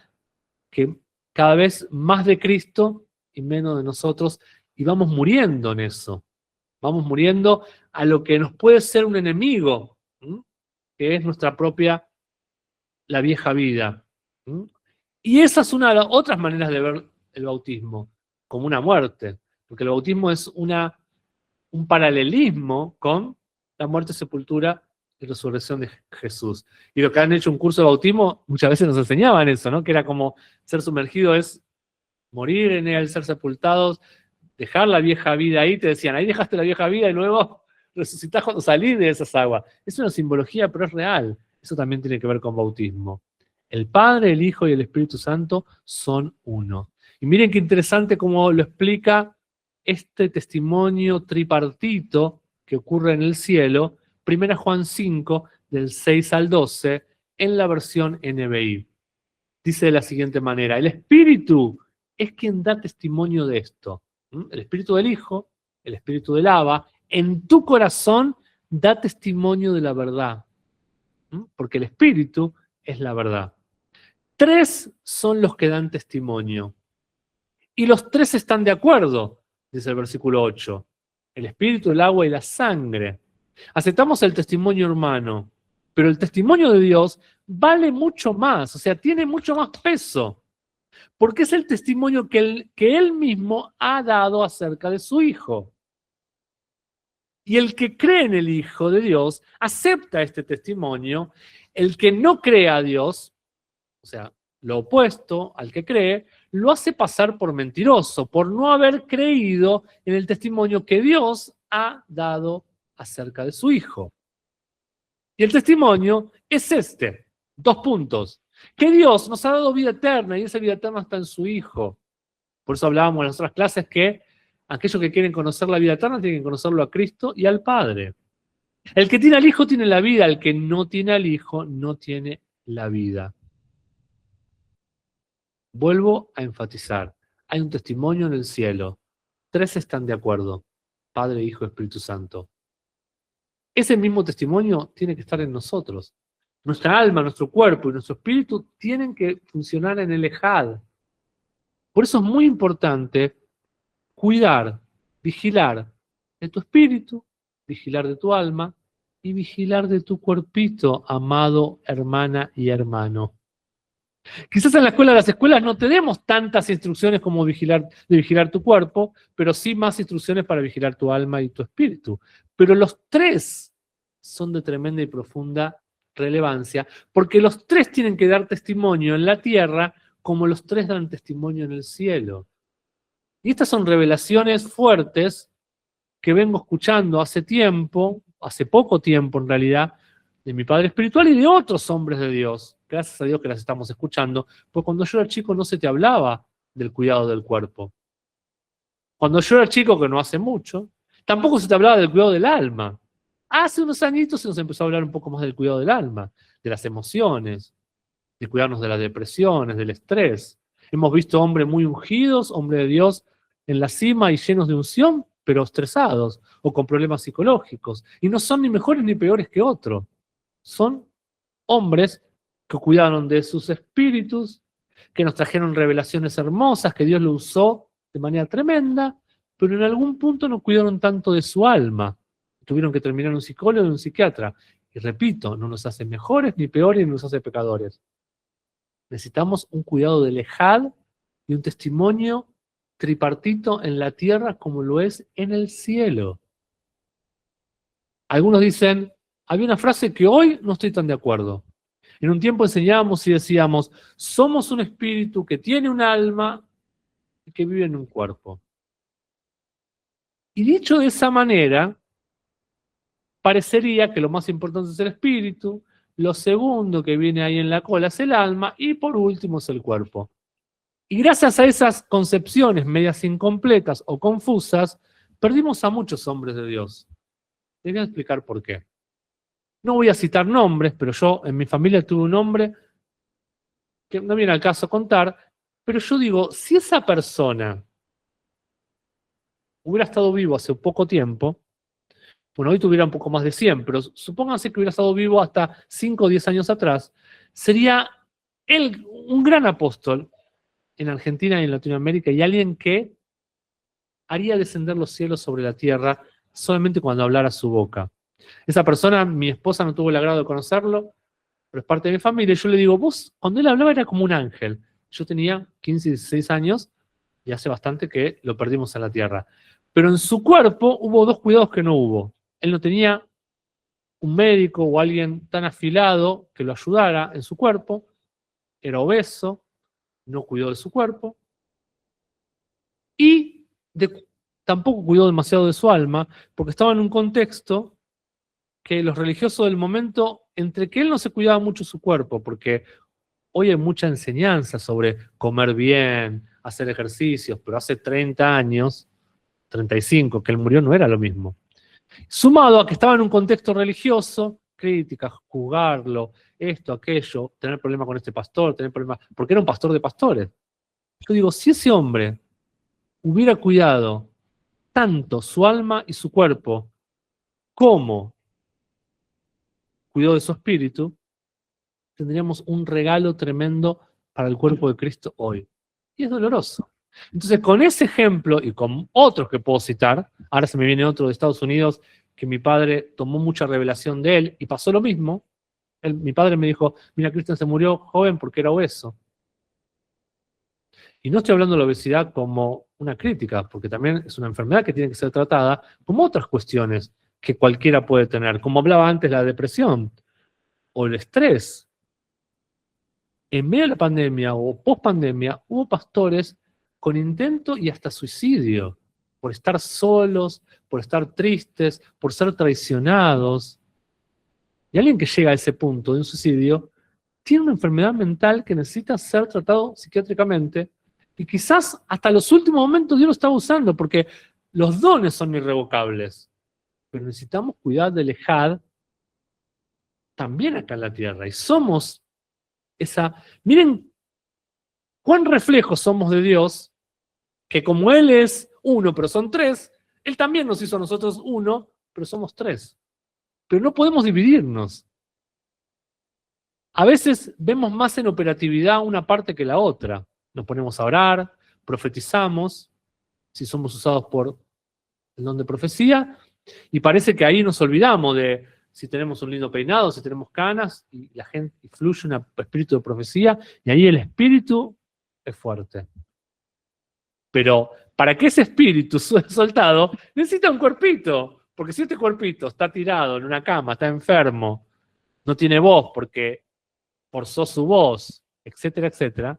Speaker 1: que cada vez más de Cristo y menos de nosotros, y vamos muriendo en eso. Vamos muriendo a lo que nos puede ser un enemigo, ¿m? Que es nuestra propia, la vieja vida. ¿M? Y esa es una de las otras maneras de ver el bautismo, como una muerte, porque el bautismo es un paralelismo con la muerte, sepultura y resurrección de Jesús. Y los que han hecho un curso de bautismo muchas veces nos enseñaban eso, ¿no? Que era como ser sumergido es morir en él, ser sepultados, dejar la vieja vida ahí, te decían, ahí dejaste la vieja vida y luego resucitás cuando salís de esas aguas. Es una simbología, pero es real. Eso también tiene que ver con bautismo. El Padre, el Hijo y el Espíritu Santo son uno. Y miren qué interesante cómo lo explica este testimonio tripartito que ocurre en el cielo, 1 Juan 5, del 6 al 12, en la versión NBI. Dice de la siguiente manera, el Espíritu es quien da testimonio de esto. El Espíritu del Hijo, el Espíritu del Abba, en tu corazón da testimonio de la verdad. Porque el Espíritu es la verdad. 3 son los que dan testimonio. Y los 3 están de acuerdo, dice el versículo 8. El Espíritu, el agua y la sangre. Aceptamos el testimonio hermano, pero el testimonio de Dios vale mucho más, o sea, tiene mucho más peso, porque es el testimonio que él mismo ha dado acerca de su Hijo. Y el que cree en el Hijo de Dios acepta este testimonio. El que no cree a Dios, o sea, lo opuesto al que cree, lo hace pasar por mentiroso, por no haber creído en el testimonio que Dios ha dado acerca de su Hijo. Y el testimonio es este, 2 puntos. Que Dios nos ha dado vida eterna y esa vida eterna está en su Hijo. Por eso hablábamos en las otras clases que aquellos que quieren conocer la vida eterna tienen que conocerlo a Cristo y al Padre. El que tiene al Hijo tiene la vida, el que no tiene al Hijo no tiene la vida. Vuelvo a enfatizar, hay un testimonio en el cielo. 3 están de acuerdo, Padre, Hijo, Espíritu Santo. Ese mismo testimonio tiene que estar en nosotros. Nuestra alma, nuestro cuerpo y nuestro espíritu tienen que funcionar en el Ejad. Por eso es muy importante cuidar, vigilar de tu espíritu, vigilar de tu alma y vigilar de tu cuerpito, amado hermana y hermano. Quizás en la escuela de las escuelas no tenemos tantas instrucciones como de vigilar tu cuerpo, pero sí más instrucciones para vigilar tu alma y tu espíritu. Pero los 3 son de tremenda y profunda relevancia, porque los 3 tienen que dar testimonio en la tierra como los 3 dan testimonio en el cielo. Y estas son revelaciones fuertes que vengo escuchando hace tiempo, hace poco tiempo en realidad, de mi padre espiritual y de otros hombres de Dios. Gracias a Dios que las estamos escuchando, porque cuando yo era chico no se te hablaba del cuidado del cuerpo. Cuando yo era chico, que no hace mucho, tampoco se te hablaba del cuidado del alma. Hace unos añitos se nos empezó a hablar un poco más del cuidado del alma, de las emociones, de cuidarnos de las depresiones, del estrés. Hemos visto hombres muy ungidos, hombres de Dios en la cima y llenos de unción, pero estresados o con problemas psicológicos. Y no son ni mejores ni peores que otros. Son hombres que cuidaron de sus espíritus, que nos trajeron revelaciones hermosas, que Dios lo usó de manera tremenda, pero en algún punto no cuidaron tanto de su alma. Tuvieron que terminar en un psicólogo y un psiquiatra. Y repito, no nos hace mejores ni peores ni nos hace pecadores. Necesitamos un cuidado del Ejad y un testimonio tripartito en la tierra como lo es en el cielo. Algunos dicen, había una frase que hoy no estoy tan de acuerdo. En un tiempo enseñábamos y decíamos, somos un espíritu que tiene un alma y que vive en un cuerpo. Y dicho de esa manera, parecería que lo más importante es el espíritu, lo segundo que viene ahí en la cola es el alma y por último es el cuerpo. Y gracias a esas concepciones medias incompletas o confusas, perdimos a muchos hombres de Dios. Les voy a explicar por qué. No voy a citar nombres, pero yo en mi familia tuve un hombre que no viene al caso contar, pero yo digo, si esa persona hubiera estado vivo hace poco tiempo, bueno, hoy tuviera un poco más de 100, pero supónganse que hubiera estado vivo hasta 5 o 10 años atrás, sería él un gran apóstol en Argentina y en Latinoamérica y alguien que haría descender los cielos sobre la tierra solamente cuando hablara su boca. Esa persona, mi esposa no tuvo el agrado de conocerlo, pero es parte de mi familia, y yo le digo, vos, cuando él hablaba era como un ángel. Yo tenía 15, 16 años, y hace bastante que lo perdimos en la tierra. Pero en su cuerpo hubo dos cuidados que no hubo. Él no tenía un médico o alguien tan afilado que lo ayudara en su cuerpo, era obeso, no cuidó de su cuerpo, y tampoco cuidó demasiado de su alma, porque estaba en un contexto que los religiosos del momento, entre que él no se cuidaba mucho su cuerpo, porque hoy hay mucha enseñanza sobre comer bien, hacer ejercicios, pero hace 30 años, 35, que él murió, no era lo mismo. Sumado a que estaba en un contexto religioso, críticas, juzgarlo, esto, aquello, tener problemas con este pastor, tener problemas, porque era un pastor de pastores. Yo digo, si ese hombre hubiera cuidado tanto su alma y su cuerpo como cuidó de su espíritu, tendríamos un regalo tremendo para el cuerpo de Cristo hoy. Y es doloroso. Entonces, con ese ejemplo y con otros que puedo citar, ahora se me viene otro de Estados Unidos, que mi padre tomó mucha revelación de él y pasó lo mismo. Mi padre me dijo, mira, Cristian se murió joven porque era obeso. Y no estoy hablando de la obesidad como una crítica, porque también es una enfermedad que tiene que ser tratada como otras cuestiones que cualquiera puede tener. Como hablaba antes, la depresión o el estrés. En medio de la pandemia o post-pandemia hubo pastores con intento y hasta suicidio, por estar solos, por estar tristes, por ser traicionados. Y alguien que llega a ese punto de un suicidio tiene una enfermedad mental que necesita ser tratado psiquiátricamente y quizás hasta los últimos momentos Dios lo está usando porque los dones son irrevocables. Pero necesitamos cuidar del Ejad también acá en la tierra. Y somos esa... Miren cuán reflejos somos de Dios, que como Él es uno, pero son tres, Él también nos hizo a nosotros uno, pero somos tres. Pero no podemos dividirnos. A veces vemos más en operatividad una parte que la otra. Nos ponemos a orar, profetizamos, si somos usados por el don de profecía, y parece que ahí nos olvidamos de si tenemos un lindo peinado, si tenemos canas, y la gente fluye un espíritu de profecía, y ahí el espíritu es fuerte. Pero para que ese espíritu sea soltado, necesita un cuerpito, porque si este cuerpito está tirado en una cama, está enfermo, no tiene voz porque forzó su voz, etcétera, etcétera,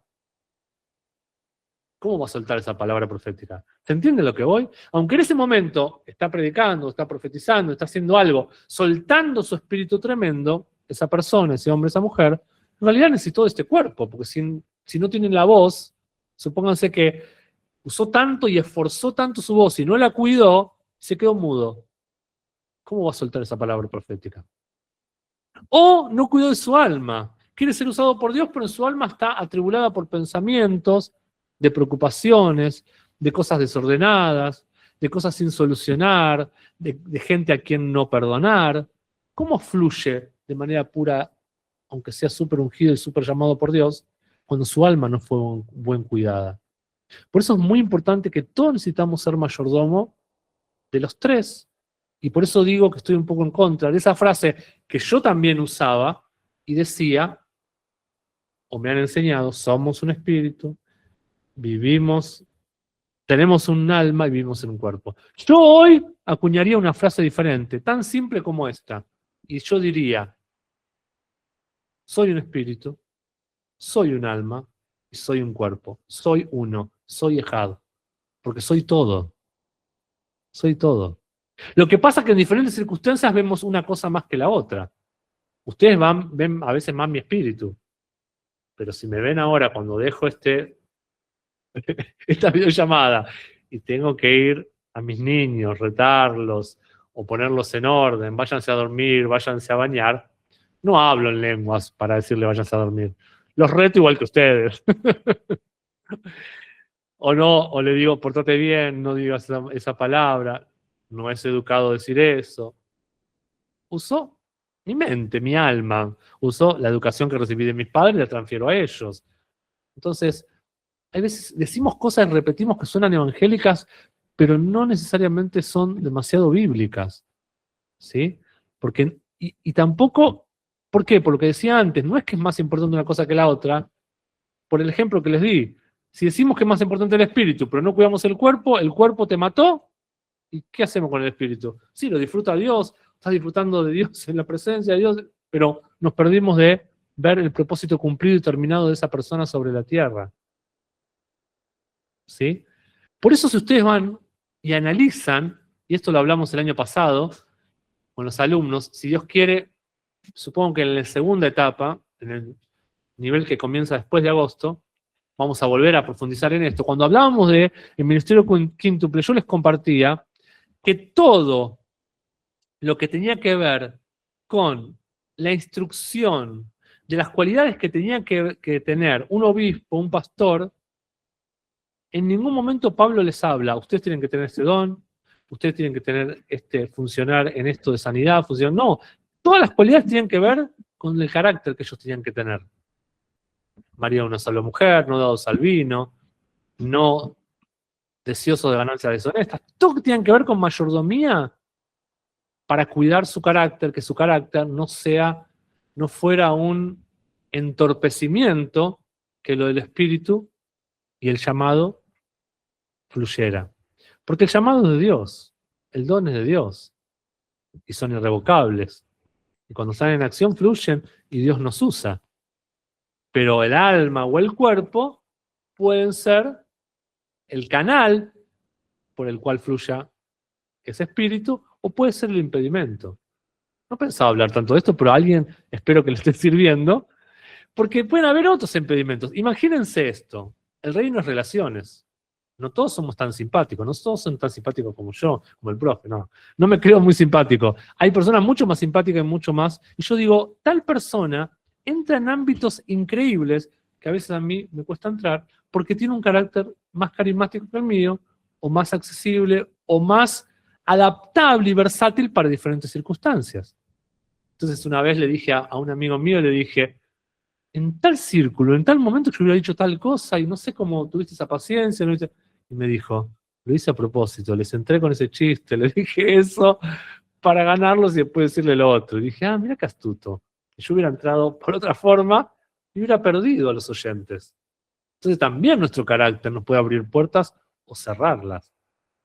Speaker 1: ¿cómo va a soltar esa palabra profética? ¿Se entiende lo que voy? Aunque en ese momento está predicando, está profetizando, está haciendo algo, soltando su espíritu tremendo, esa persona, ese hombre, esa mujer, en realidad necesitó de este cuerpo, porque si no tienen la voz, supónganse que usó tanto y esforzó tanto su voz y no la cuidó, se quedó mudo. ¿Cómo va a soltar esa palabra profética? O no cuidó de su alma. Quiere ser usado por Dios, pero en su alma está atribulada por pensamientos, de preocupaciones, de cosas desordenadas, de cosas sin solucionar, de gente a quien no perdonar. ¿Cómo fluye de manera pura, aunque sea súper ungido y súper llamado por Dios, cuando su alma no fue buen cuidada? Por eso es muy importante que todos necesitamos ser mayordomo de los tres. Y por eso digo que estoy un poco en contra de esa frase que yo también usaba y decía, o me han enseñado, somos un espíritu, vivimos, tenemos un alma y vivimos en un cuerpo. Yo hoy acuñaría una frase diferente, tan simple como esta. Y yo diría, soy un espíritu, soy un alma y soy un cuerpo. Soy uno, soy Ejad, porque soy todo, soy todo. Lo que pasa es que en diferentes circunstancias vemos una cosa más que la otra. Ustedes ven a veces más mi espíritu, pero si me ven ahora cuando dejo esta videollamada y tengo que ir a mis niños, retarlos o ponerlos en orden, váyanse a dormir, váyanse a bañar, no hablo en lenguas para decirle váyanse a dormir. Los reto igual que ustedes. O no, o le digo, portate bien, no digas esa palabra, no es educado decir eso. Usó mi mente, mi alma, usó la educación que recibí de mis padres y la transfiero a ellos. Entonces, hay veces decimos cosas, repetimos que suenan evangélicas, pero no necesariamente son demasiado bíblicas, ¿sí? Porque, y tampoco, ¿por qué? Por lo que decía antes, no es que es más importante una cosa que la otra, por el ejemplo que les di. Si decimos que es más importante el espíritu, pero no cuidamos el cuerpo te mató, ¿y qué hacemos con el espíritu? Sí, lo disfruta Dios, estás disfrutando de Dios en la presencia de Dios, pero nos perdimos de ver el propósito cumplido y terminado de esa persona sobre la tierra. ¿Sí? Por eso si ustedes van y analizan, y esto lo hablamos el año pasado con los alumnos, si Dios quiere, supongo que en la segunda etapa, en el nivel que comienza después de agosto, vamos a volver a profundizar en esto. Cuando hablábamos del ministerio quíntuple, yo les compartía que todo lo que tenía que ver con la instrucción de las cualidades que tenía que tener un obispo, un pastor, en ningún momento Pablo les habla, ustedes tienen que tener este don, ustedes tienen que tener funcionar en esto de sanidad, funcionar. No, todas las cualidades tienen que ver con el carácter que ellos tenían que tener. María una sola mujer, no dados al vino, no deseosos de ganancias deshonestas. Todo que tiene que ver con mayordomía para cuidar su carácter, que su carácter no fuera un entorpecimiento, que lo del espíritu y el llamado fluyera. Porque el llamado es de Dios, el don es de Dios, y son irrevocables. Y cuando están en acción fluyen y Dios nos usa. Pero el alma o el cuerpo pueden ser el canal por el cual fluya ese espíritu, o puede ser el impedimento. No pensaba hablar tanto de esto, pero a alguien espero que le esté sirviendo, porque pueden haber otros impedimentos. Imagínense esto, el reino es relaciones. No todos somos tan simpáticos, no todos son tan simpáticos como yo, como el profe, no. No me creo muy simpático. Hay personas mucho más simpáticas y mucho más. Y yo digo, tal persona entra en ámbitos increíbles que a veces a mí me cuesta entrar porque tiene un carácter más carismático que el mío, o más accesible, o más adaptable y versátil para diferentes circunstancias. Entonces una vez le dije a un amigo mío, le dije, en tal círculo, en tal momento yo hubiera dicho tal cosa y no sé cómo tuviste esa paciencia. Y me dijo, lo hice a propósito, les entré con ese chiste, les dije eso para ganarlos y después decirle lo otro. Y dije, mira qué astuto. Yo hubiera entrado por otra forma y hubiera perdido a los oyentes. Entonces también nuestro carácter nos puede abrir puertas o cerrarlas.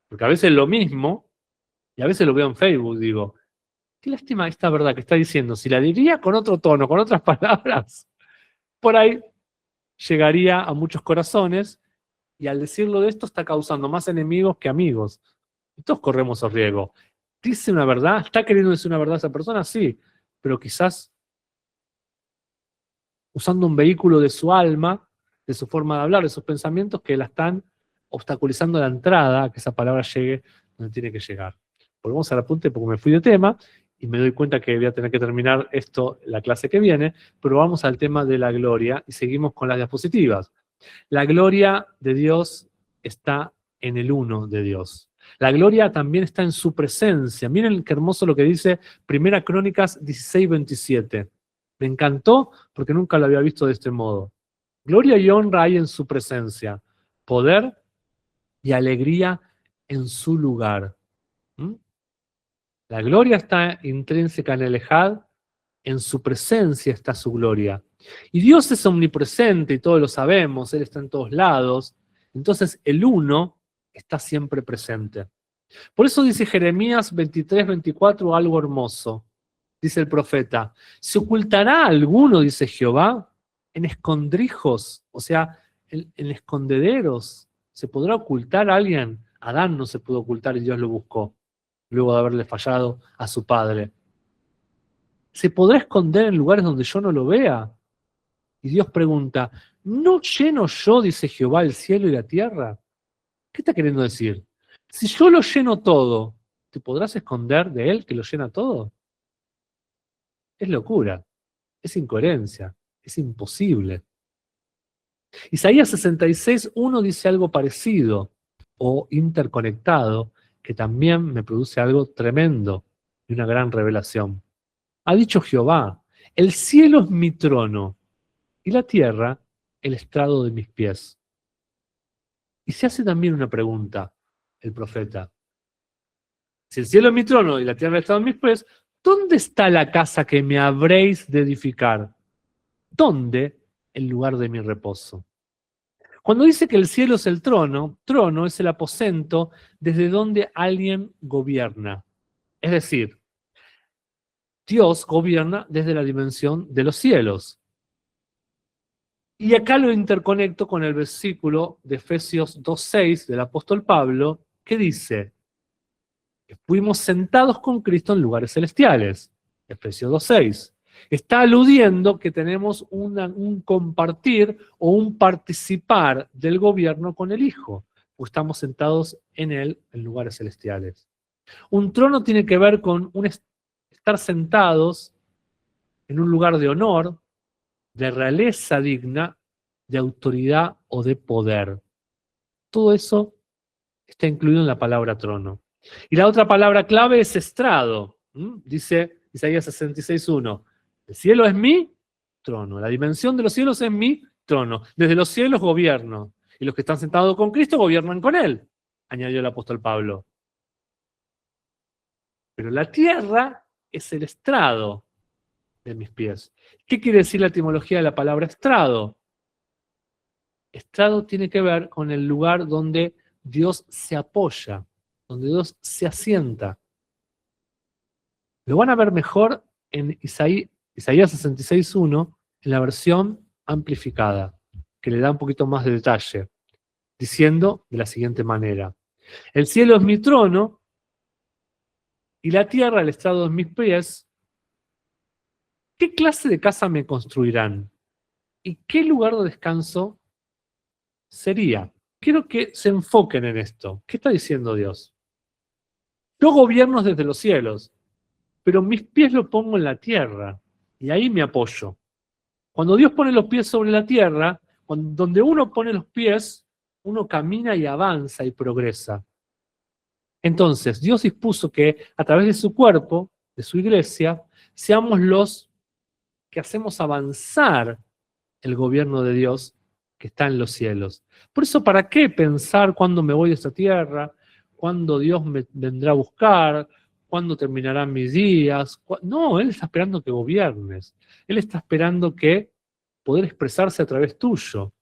Speaker 1: Porque a veces lo mismo, y a veces lo veo en Facebook, digo, qué lástima esta verdad que está diciendo, si la diría con otro tono, con otras palabras, por ahí llegaría a muchos corazones, y al decirlo de esto está causando más enemigos que amigos. Y todos corremos el riesgo. ¿Dice una verdad? ¿Está queriendo decir una verdad esa persona? Sí, pero quizás usando un vehículo de su alma, de su forma de hablar, de sus pensamientos, que la están obstaculizando la entrada a que esa palabra llegue donde tiene que llegar. Volvemos al apunte porque me fui de tema y me doy cuenta que voy a tener que terminar esto la clase que viene, pero vamos al tema de la gloria y seguimos con las diapositivas. La gloria de Dios está en el uno de Dios. La gloria también está en su presencia. Miren qué hermoso lo que dice Primera Crónicas 16:27. Me encantó porque nunca lo había visto de este modo. Gloria y honra hay en su presencia, poder y alegría en su lugar. ¿Mm? La gloria está intrínseca en el Ejad, en su presencia está su gloria. Y Dios es omnipresente y todos lo sabemos, Él está en todos lados. Entonces el uno está siempre presente. Por eso dice Jeremías 23:24 algo hermoso. dice el profeta. ¿Se ocultará alguno, dice Jehová, en escondrijos, o sea, en escondederos? ¿Se podrá ocultar a alguien? Adán no se pudo ocultar y Dios lo buscó, luego de haberle fallado a su padre. ¿Se podrá esconder en lugares donde yo no lo vea? Y Dios pregunta, ¿no lleno yo, dice Jehová, el cielo y la tierra? ¿Qué está queriendo decir? Si yo lo lleno todo, ¿te podrás esconder de él que lo llena todo? Es locura, es incoherencia, es imposible. Isaías 66:1 dice algo parecido o interconectado, que también me produce algo tremendo y una gran revelación. Ha dicho Jehová, el cielo es mi trono y la tierra el estrado de mis pies. Y se hace también una pregunta, el profeta. Si el cielo es mi trono y la tierra el estrado de mis pies, ¿dónde está la casa que me habréis de edificar? ¿Dónde el lugar de mi reposo? Cuando dice que el cielo es el trono, trono es el aposento desde donde alguien gobierna. Es decir, Dios gobierna desde la dimensión de los cielos. Y acá lo interconecto con el versículo de Efesios 2:6 del apóstol Pablo, que dice que fuimos sentados con Cristo en lugares celestiales. Efesios 2:6. Está aludiendo que tenemos un compartir o un participar del gobierno con el Hijo, o estamos sentados en Él en lugares celestiales. Un trono tiene que ver con estar sentados en un lugar de honor, de realeza digna, de autoridad o de poder. Todo eso está incluido en la palabra trono. Y la otra palabra clave es estrado. Dice Isaías 66:1. El cielo es mi trono. La dimensión de los cielos es mi trono. Desde los cielos gobierno. Y los que están sentados con Cristo gobiernan con Él, añadió el apóstol Pablo. Pero la tierra es el estrado de mis pies. ¿Qué quiere decir la etimología de la palabra estrado? Estrado tiene que ver con el lugar donde Dios se apoya, donde Dios se asienta. Lo van a ver mejor en Isaías 66:1, en la versión amplificada, que le da un poquito más de detalle, diciendo de la siguiente manera: el cielo es mi trono y la tierra el estrado de mis pies. ¿Qué clase de casa me construirán? ¿Y qué lugar de descanso sería? Quiero que se enfoquen en esto. ¿Qué está diciendo Dios? Yo gobierno desde los cielos, pero mis pies los pongo en la tierra y ahí me apoyo. Cuando Dios pone los pies sobre la tierra, donde uno pone los pies, uno camina y avanza y progresa. Entonces, Dios dispuso que a través de su cuerpo, de su iglesia, seamos los que hacemos avanzar el gobierno de Dios que está en los cielos. Por eso, ¿para qué pensar cuándo me voy de esta tierra? ¿Cuándo Dios me vendrá a buscar? ¿Cuándo terminarán mis días? No, Él está esperando que gobiernes. Él está esperando que poder expresarse a través tuyo.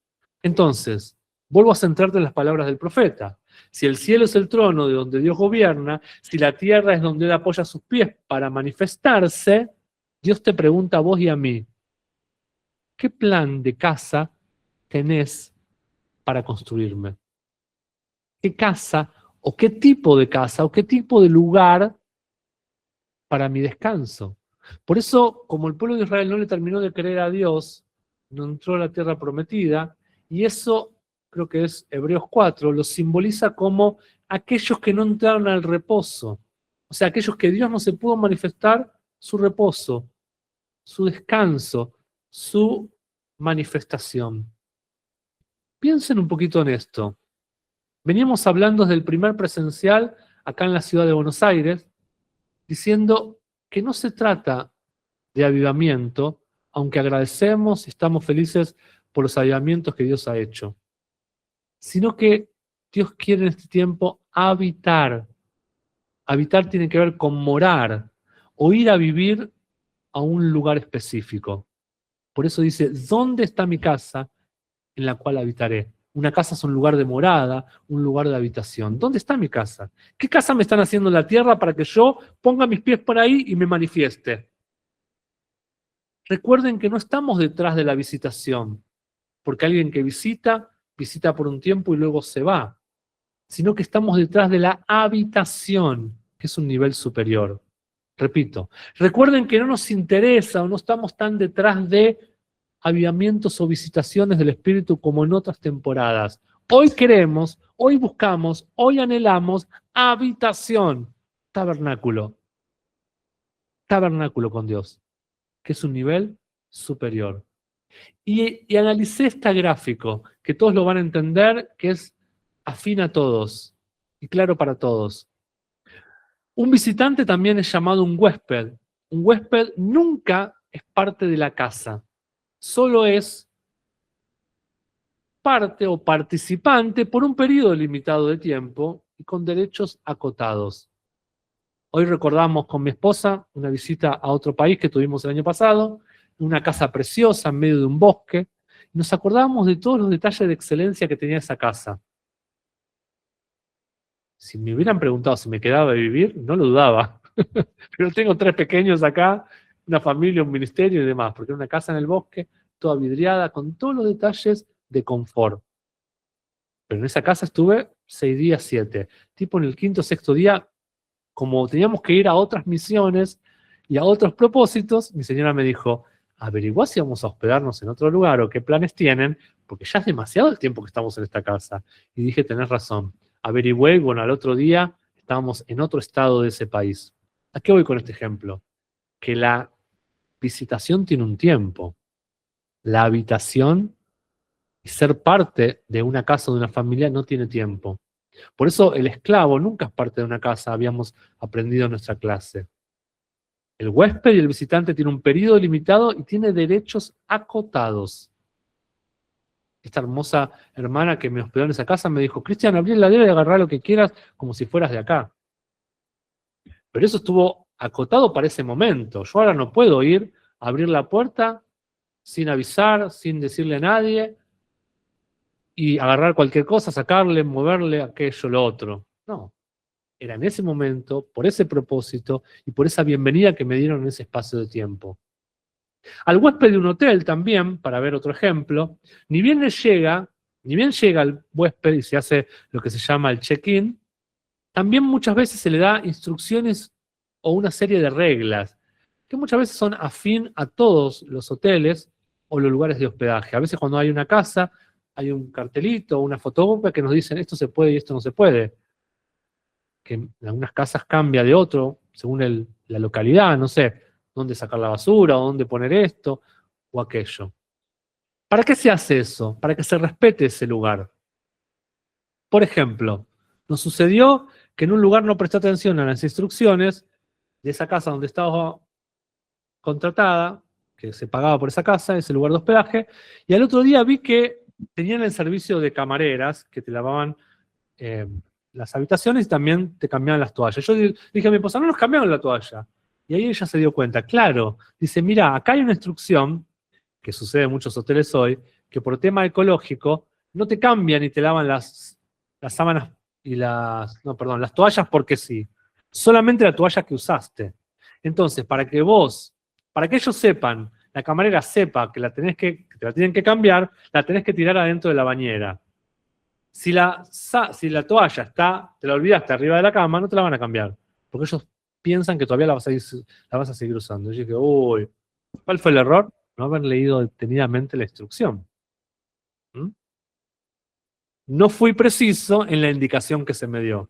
Speaker 1: Entonces, vuelvo a centrarte en las palabras del profeta. Si el cielo es el trono de donde Dios gobierna, si la tierra es donde Él apoya sus pies para manifestarse, Dios te pregunta a vos y a mí, ¿qué plan de casa tenés para construirme? ¿Qué casa o qué tipo de casa o qué tipo de lugar para mi descanso? Por eso, como el pueblo de Israel no le terminó de creer a Dios, no entró a la tierra prometida, y eso creo que es Hebreos 4, lo simboliza como aquellos que no entraron al reposo. O sea, aquellos que Dios no se pudo manifestar su reposo, su descanso, su manifestación. Piensen un poquito en esto. Veníamos hablando desde el primer presencial acá en la ciudad de Buenos Aires, diciendo que no se trata de avivamiento, aunque agradecemos y estamos felices por los avivamientos que Dios ha hecho, sino que Dios quiere en este tiempo habitar. Habitar tiene que ver con morar o ir a vivir a un lugar específico. Por eso dice, ¿dónde está mi casa en la cual habitaré? Una casa es un lugar de morada, un lugar de habitación. ¿Dónde está mi casa? ¿Qué casa me están haciendo en la tierra para que yo ponga mis pies por ahí y me manifieste? recuerden que no estamos detrás de la visitación, porque alguien que visita por un tiempo y luego se va, sino que estamos detrás de la habitación, que es un nivel superior. Repito, recuerden que no nos interesa o no estamos tan detrás de avivamientos o visitaciones del Espíritu como en otras temporadas. Hoy queremos, hoy buscamos, hoy anhelamos habitación, tabernáculo con Dios, que es un nivel superior. Y analicé este gráfico, que todos lo van a entender, que es afín a todos y claro para todos. Un visitante también es llamado un huésped. Un huésped nunca es parte de la casa, solo es parte o participante por un periodo limitado de tiempo y con derechos acotados. Hoy recordamos con mi esposa una visita a otro país que tuvimos el año pasado, una casa preciosa en medio de un bosque. Nos acordamos de todos los detalles de excelencia que tenía esa casa. Si me hubieran preguntado si me quedaba a vivir, no lo dudaba. Pero tengo 3 pequeños acá, una familia, un ministerio y demás, porque era una casa en el bosque, toda vidriada, con todos los detalles de confort. Pero en esa casa estuve 6 días, 7. Tipo en el 5º, 6º día, como teníamos que ir a otras misiones y a otros propósitos, mi señora me dijo, averiguá si vamos a hospedarnos en otro lugar o qué planes tienen, porque ya es demasiado el tiempo que estamos en esta casa. Y dije, tenés razón. Averigüé y bueno, al otro día estábamos en otro estado de ese país. ¿A qué voy con este ejemplo? Que la visitación tiene un tiempo. La habitación y ser parte de una casa o de una familia no tiene tiempo. Por eso el esclavo nunca es parte de una casa, habíamos aprendido en nuestra clase. El huésped y el visitante tienen un periodo limitado y tiene derechos acotados. Esta hermosa hermana que me hospedó en esa casa me dijo, Cristian, abrí la heladera y agarrá lo que quieras como si fueras de acá. Pero eso estuvo acotado para ese momento. Yo ahora no puedo ir a abrir la puerta sin avisar, sin decirle a nadie, y agarrar cualquier cosa, sacarle, moverle, aquello, lo otro. No. Era en ese momento, por ese propósito y por esa bienvenida que me dieron en ese espacio de tiempo. Al huésped de un hotel también, para ver otro ejemplo, ni bien llega al huésped y se hace lo que se llama el check-in, también muchas veces se le da instrucciones o una serie de reglas, que muchas veces son afín a todos los hoteles o los lugares de hospedaje. A veces cuando hay una casa, hay un cartelito o una fotocopia que nos dicen esto se puede y esto no se puede. Que en algunas casas cambia de otro, según la localidad, no sé, dónde sacar la basura, o dónde poner esto o aquello. ¿Para qué se hace eso? Para que se respete ese lugar. Por ejemplo, nos sucedió que en un lugar no presté atención a las instrucciones de esa casa donde estaba contratada, que se pagaba por esa casa, ese lugar de hospedaje, y al otro día vi que tenían el servicio de camareras que te lavaban las habitaciones y también te cambiaban las toallas. Yo dije a mi esposa, no nos cambiaron la toalla. Y ahí ella se dio cuenta, claro, dice, mira, acá hay una instrucción, que sucede en muchos hoteles hoy, que por tema ecológico no te cambian y te lavan las sábanas y las toallas porque sí. Solamente la toalla que usaste. Entonces, para que ellos sepan, la camarera sepa que te la tienen que cambiar, la tenés que tirar adentro de la bañera. Si la toalla te la olvidaste arriba de la cama, no te la van a cambiar. Porque ellos piensan que todavía la vas a seguir usando. Y yo dije, uy, ¿cuál fue el error? No haber leído detenidamente la instrucción. ¿Mm? No fui preciso en la indicación que se me dio.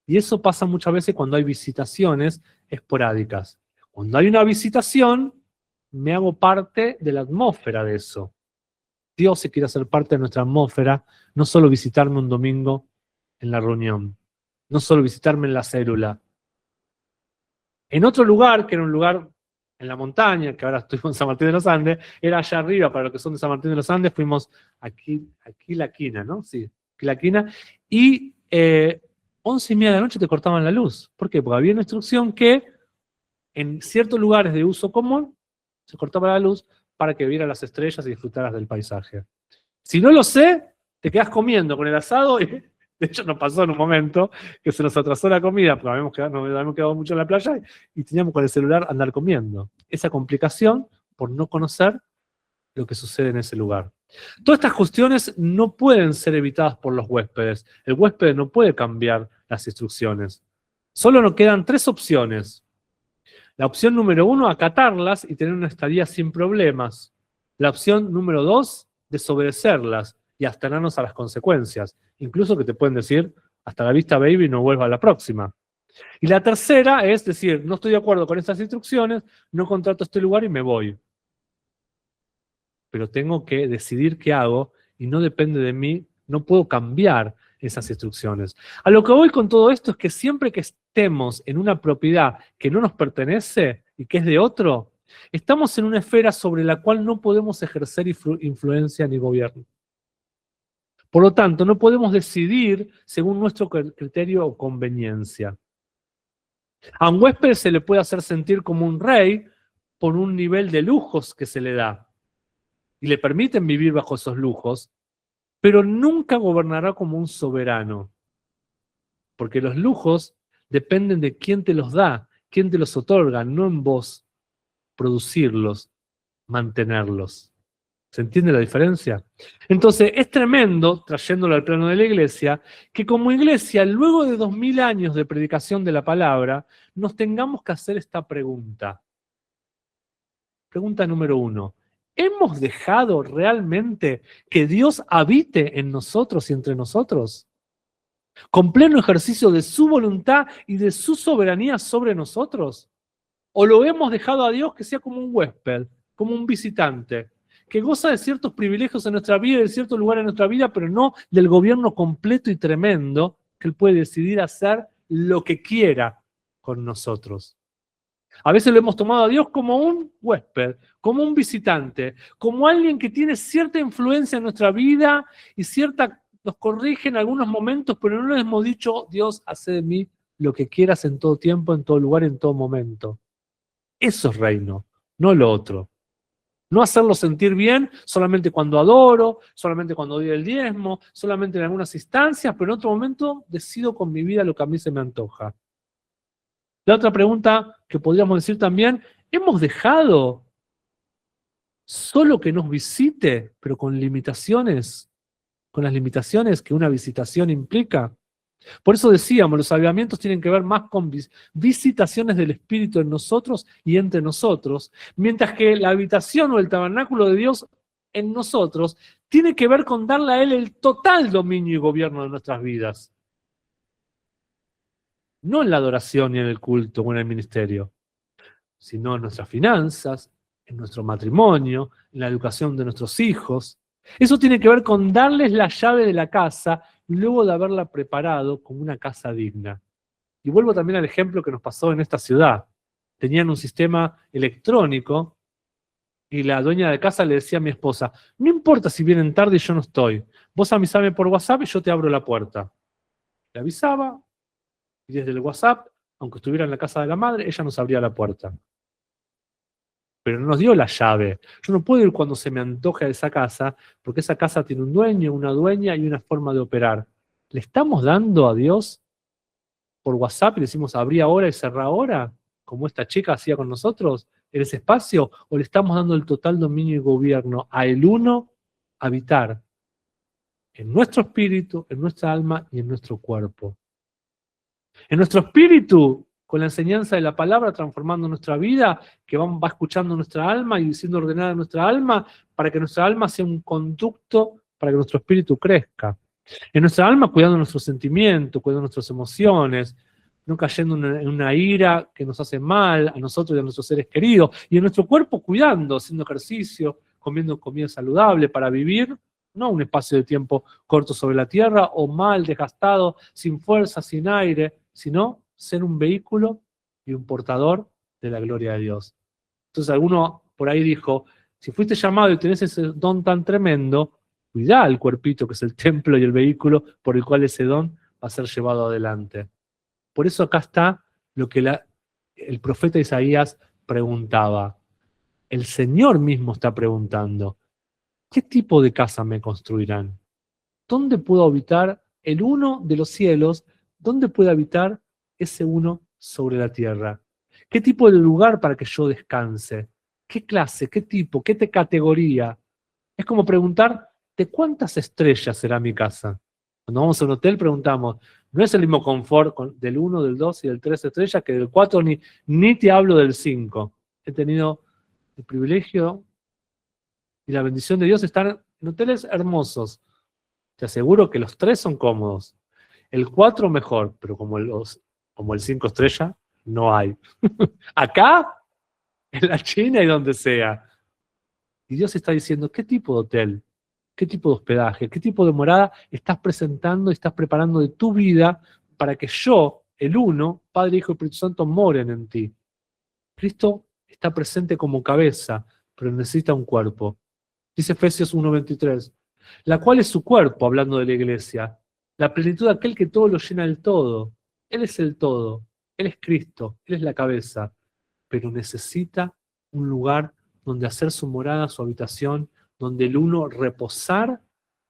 Speaker 1: Y eso pasa muchas veces cuando hay visitaciones esporádicas. Cuando hay una visitación, me hago parte de la atmósfera de eso. Dios se quiere hacer parte de nuestra atmósfera, no solo visitarme un domingo en la reunión, no solo visitarme en la célula. En otro lugar, que era un lugar en la montaña, que ahora estoy en San Martín de los Andes, era allá arriba, para los que son de San Martín de los Andes, fuimos aquí la quina, ¿no? Sí, aquí la quina, y 11:30 de la noche te cortaban la luz. ¿Por qué? Porque había una instrucción que en ciertos lugares de uso común se cortaba la luz para que vieras las estrellas y disfrutaras del paisaje. Si no lo sé, te quedas comiendo con el asado y de hecho nos pasó en un momento que se nos atrasó la comida porque nos habíamos quedado mucho en la playa y teníamos con el celular andar comiendo. Esa complicación por no conocer lo que sucede en ese lugar. Todas estas cuestiones no pueden ser evitadas por los huéspedes. El huésped no puede cambiar las instrucciones. Solo nos quedan 3 opciones. La opción número 1, acatarlas y tener una estadía sin problemas. La opción número 2, desobedecerlas y abstenernos a las consecuencias. Incluso que te pueden decir, hasta la vista baby, no vuelva a la próxima. Y la tercera es decir, no estoy de acuerdo con estas instrucciones, no contrato este lugar y me voy. Pero tengo que decidir qué hago y no depende de mí, no puedo cambiar esas instrucciones. A lo que voy con todo esto es que siempre que estemos en una propiedad que no nos pertenece y que es de otro, estamos en una esfera sobre la cual no podemos ejercer influencia ni gobierno. Por lo tanto, no podemos decidir según nuestro criterio o conveniencia. A un huésped se le puede hacer sentir como un rey por un nivel de lujos que se le da y le permiten vivir bajo esos lujos, pero nunca gobernará como un soberano, porque los lujos dependen de quién te los da, quién te los otorga, no en vos producirlos, mantenerlos. ¿Se entiende la diferencia? Entonces, es tremendo, trayéndolo al plano de la iglesia, que como iglesia, luego de 2000 años de predicación de la palabra, nos tengamos que hacer esta pregunta. Pregunta número 1. ¿Hemos dejado realmente que Dios habite en nosotros y entre nosotros? ¿Con pleno ejercicio de su voluntad y de su soberanía sobre nosotros? ¿O lo hemos dejado a Dios que sea como un huésped, como un visitante, que goza de ciertos privilegios en nuestra vida, de cierto lugar en nuestra vida, pero no del gobierno completo y tremendo que Él puede decidir hacer lo que quiera con nosotros? A veces lo hemos tomado a Dios como un huésped, como un visitante, como alguien que tiene cierta influencia en nuestra vida y nos corrige en algunos momentos, pero no le hemos dicho, Dios, hace de mí lo que quieras en todo tiempo, en todo lugar, en todo momento. Eso es reino, no lo otro. No hacerlo sentir bien solamente cuando adoro, solamente cuando doy el diezmo, solamente en algunas instancias, pero en otro momento decido con mi vida lo que a mí se me antoja. La otra pregunta que podríamos decir también, ¿hemos dejado solo que nos visite, pero con limitaciones, con las limitaciones que una visitación implica? Por eso decíamos, los avivamientos tienen que ver más con visitaciones del Espíritu en nosotros y entre nosotros, mientras que la habitación o el tabernáculo de Dios en nosotros tiene que ver con darle a Él el total dominio y gobierno de nuestras vidas. No en la adoración ni en el culto o en el ministerio, sino en nuestras finanzas, en nuestro matrimonio, en la educación de nuestros hijos. Eso tiene que ver con darles la llave de la casa luego de haberla preparado como una casa digna. Y vuelvo también al ejemplo que nos pasó en esta ciudad. Tenían un sistema electrónico y la dueña de casa le decía a mi esposa, no importa si vienen tarde y yo no estoy, vos avisame por WhatsApp y yo te abro la puerta. Le avisaba y desde el WhatsApp, aunque estuviera en la casa de la madre, ella nos abría la puerta. Pero no nos dio la llave. Yo no puedo ir cuando se me antoje a esa casa, porque esa casa tiene un dueño, una dueña y una forma de operar. ¿Le estamos dando a Dios por WhatsApp y le decimos abrí ahora y cerrá ahora, como esta chica hacía con nosotros, en ese espacio? ¿O le estamos dando el total dominio y gobierno a el uno habitar en nuestro espíritu, en nuestra alma y en nuestro cuerpo? En nuestro espíritu, con la enseñanza de la palabra, transformando nuestra vida, que va escuchando nuestra alma y siendo ordenada nuestra alma, para que nuestra alma sea un conducto para que nuestro espíritu crezca. En nuestra alma, cuidando nuestros sentimientos, cuidando nuestras emociones, no cayendo en una ira que nos hace mal a nosotros y a nuestros seres queridos. Y en nuestro cuerpo, cuidando, haciendo ejercicio, comiendo comida saludable para vivir, no un espacio de tiempo corto sobre la tierra o mal, desgastado, sin fuerza, sin aire, sino ser un vehículo y un portador de la gloria de Dios. Entonces alguno por ahí dijo, si fuiste llamado y tenés ese don tan tremendo, cuidá el cuerpito que es el templo y el vehículo por el cual ese don va a ser llevado adelante. Por eso acá está lo que el profeta Isaías preguntaba. El Señor mismo está preguntando, ¿qué tipo de casa me construirán? ¿Dónde puedo habitar el uno de los cielos? ¿Dónde puede habitar ese uno sobre la tierra? ¿Qué tipo de lugar para que yo descanse? ¿Qué clase? ¿Qué tipo? ¿Qué categoría? Es como preguntar, ¿de cuántas estrellas será mi casa? Cuando vamos a un hotel preguntamos, no es el mismo confort del 1, del 2 y del 3 estrellas que del 4, ni te hablo del 5. He tenido el privilegio y la bendición de Dios de estar en hoteles hermosos. Te aseguro que los 3 son cómodos. El 4 mejor, pero como el 5 estrellas, no hay. Acá, en la China y donde sea. Y Dios está diciendo, ¿qué tipo de hotel? ¿Qué tipo de hospedaje? ¿Qué tipo de morada estás presentando y estás preparando de tu vida para que yo, el uno, Padre, Hijo y Espíritu Santo, moren en ti? Cristo está presente como cabeza, pero necesita un cuerpo. Dice Efesios 1:23, la cual es su cuerpo, hablando de la iglesia, la plenitud de aquel que todo lo llena del todo. Él es el todo, Él es Cristo, Él es la cabeza, pero necesita un lugar donde hacer su morada, su habitación, donde el uno reposar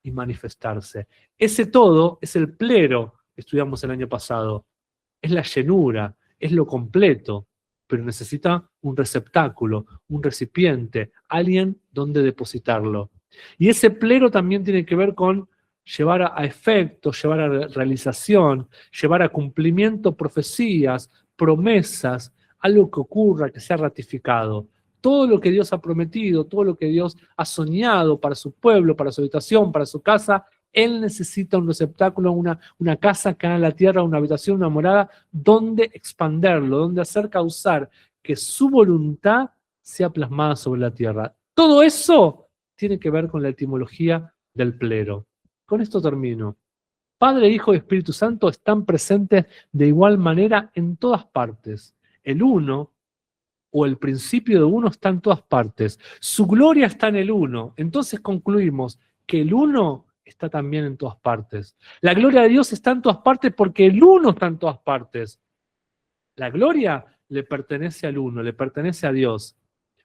Speaker 1: y manifestarse. Ese todo es el plero que estudiamos el año pasado, es la llenura, es lo completo, pero necesita un receptáculo, un recipiente, alguien donde depositarlo. Y ese plero también tiene que ver con llevar a efecto, llevar a realización, llevar a cumplimiento profecías, promesas, algo que ocurra, que sea ratificado. Todo lo que Dios ha prometido, todo lo que Dios ha soñado para su pueblo, para su habitación, para su casa, Él necesita un receptáculo, una casa acá en la tierra, una habitación, una morada, donde expanderlo, donde hacer causar que su voluntad sea plasmada sobre la tierra. Todo eso tiene que ver con la etimología del plero. Con esto termino. Padre, Hijo y Espíritu Santo están presentes de igual manera en todas partes. El uno o el principio de uno está en todas partes. Su gloria está en el uno. Entonces concluimos que el uno está también en todas partes. La gloria de Dios está en todas partes porque el uno está en todas partes. La gloria le pertenece al uno, le pertenece a Dios.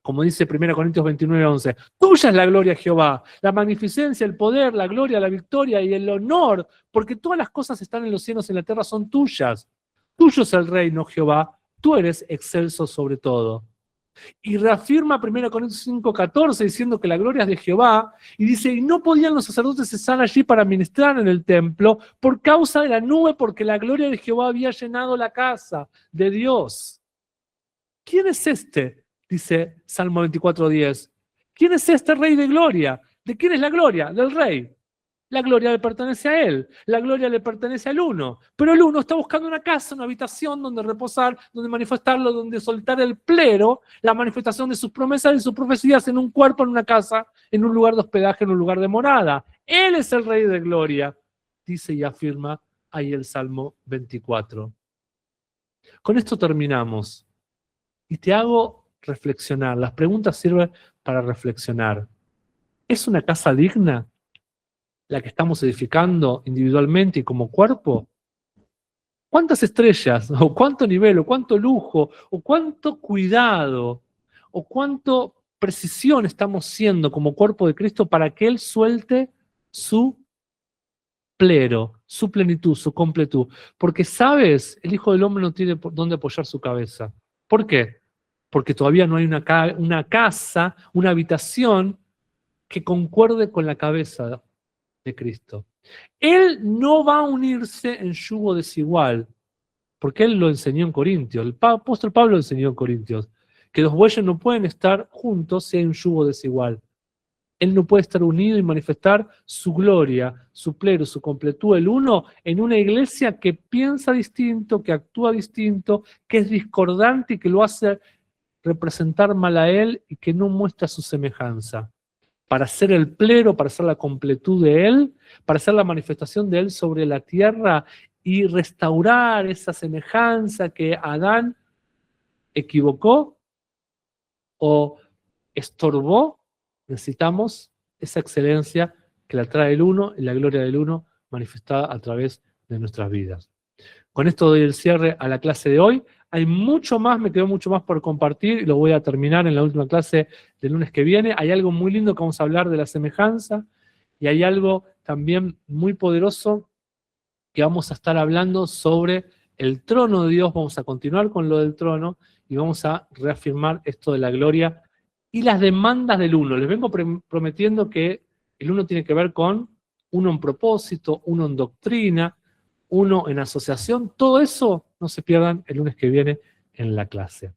Speaker 1: Como dice 1 Corintios 29:11, tuya es la gloria, Jehová, la magnificencia, el poder, la gloria, la victoria y el honor, porque todas las cosas que están en los cielos y en la tierra son tuyas. Tuyo es el reino, Jehová, tú eres excelso sobre todo. Y reafirma 1 Corintios 5:14 diciendo que la gloria es de Jehová, y dice, y no podían los sacerdotes estar allí para ministrar en el templo por causa de la nube, porque la gloria de Jehová había llenado la casa de Dios. ¿Quién es este? Dice Salmo 24:10. ¿Quién es este rey de gloria? ¿De quién es la gloria? Del rey. La gloria le pertenece a él, la gloria le pertenece al uno, pero el uno está buscando una casa, una habitación donde reposar, donde manifestarlo, donde soltar el plero, la manifestación de sus promesas y sus profecías en un cuerpo, en una casa, en un lugar de hospedaje, en un lugar de morada. Él es el rey de gloria, dice y afirma ahí el Salmo 24. Con esto terminamos y te hago reflexionar. Las preguntas sirven para reflexionar. ¿Es una casa digna la que estamos edificando individualmente y como cuerpo? ¿Cuántas estrellas, o cuánto nivel, o cuánto lujo, o cuánto cuidado, o cuánto precisión estamos siendo como cuerpo de Cristo para que Él suelte su plero, su plenitud, su completud? Porque, ¿sabes? El Hijo del Hombre no tiene dónde apoyar su cabeza. ¿Por qué? Porque todavía no hay una casa, una habitación que concuerde con la cabeza de Cristo. Él no va a unirse en yugo desigual, porque él lo enseñó en Corintios. El apóstol Pablo enseñó en Corintios que los bueyes no pueden estar juntos si hay un yugo desigual. Él no puede estar unido y manifestar su gloria, su plero, su completud, el uno, en una iglesia que piensa distinto, que actúa distinto, que es discordante y que lo hace representar mal a él y que no muestra su semejanza. Para ser el plero, para ser la completud de Él, para ser la manifestación de Él sobre la tierra y restaurar esa semejanza que Adán equivocó o estorbó, necesitamos esa excelencia que la trae el uno y la gloria del uno manifestada a través de nuestras vidas. Con esto doy el cierre a la clase de hoy. Hay mucho más, me quedó mucho más por compartir y lo voy a terminar en la última clase del lunes que viene. Hay algo muy lindo que vamos a hablar de la semejanza y hay algo también muy poderoso que vamos a estar hablando sobre el trono de Dios. Vamos a continuar con lo del trono y vamos a reafirmar esto de la gloria y las demandas del uno. Les vengo prometiendo que el uno tiene que ver con uno en propósito, uno en doctrina, uno en asociación. Todo eso no se pierdan el lunes que viene en la clase.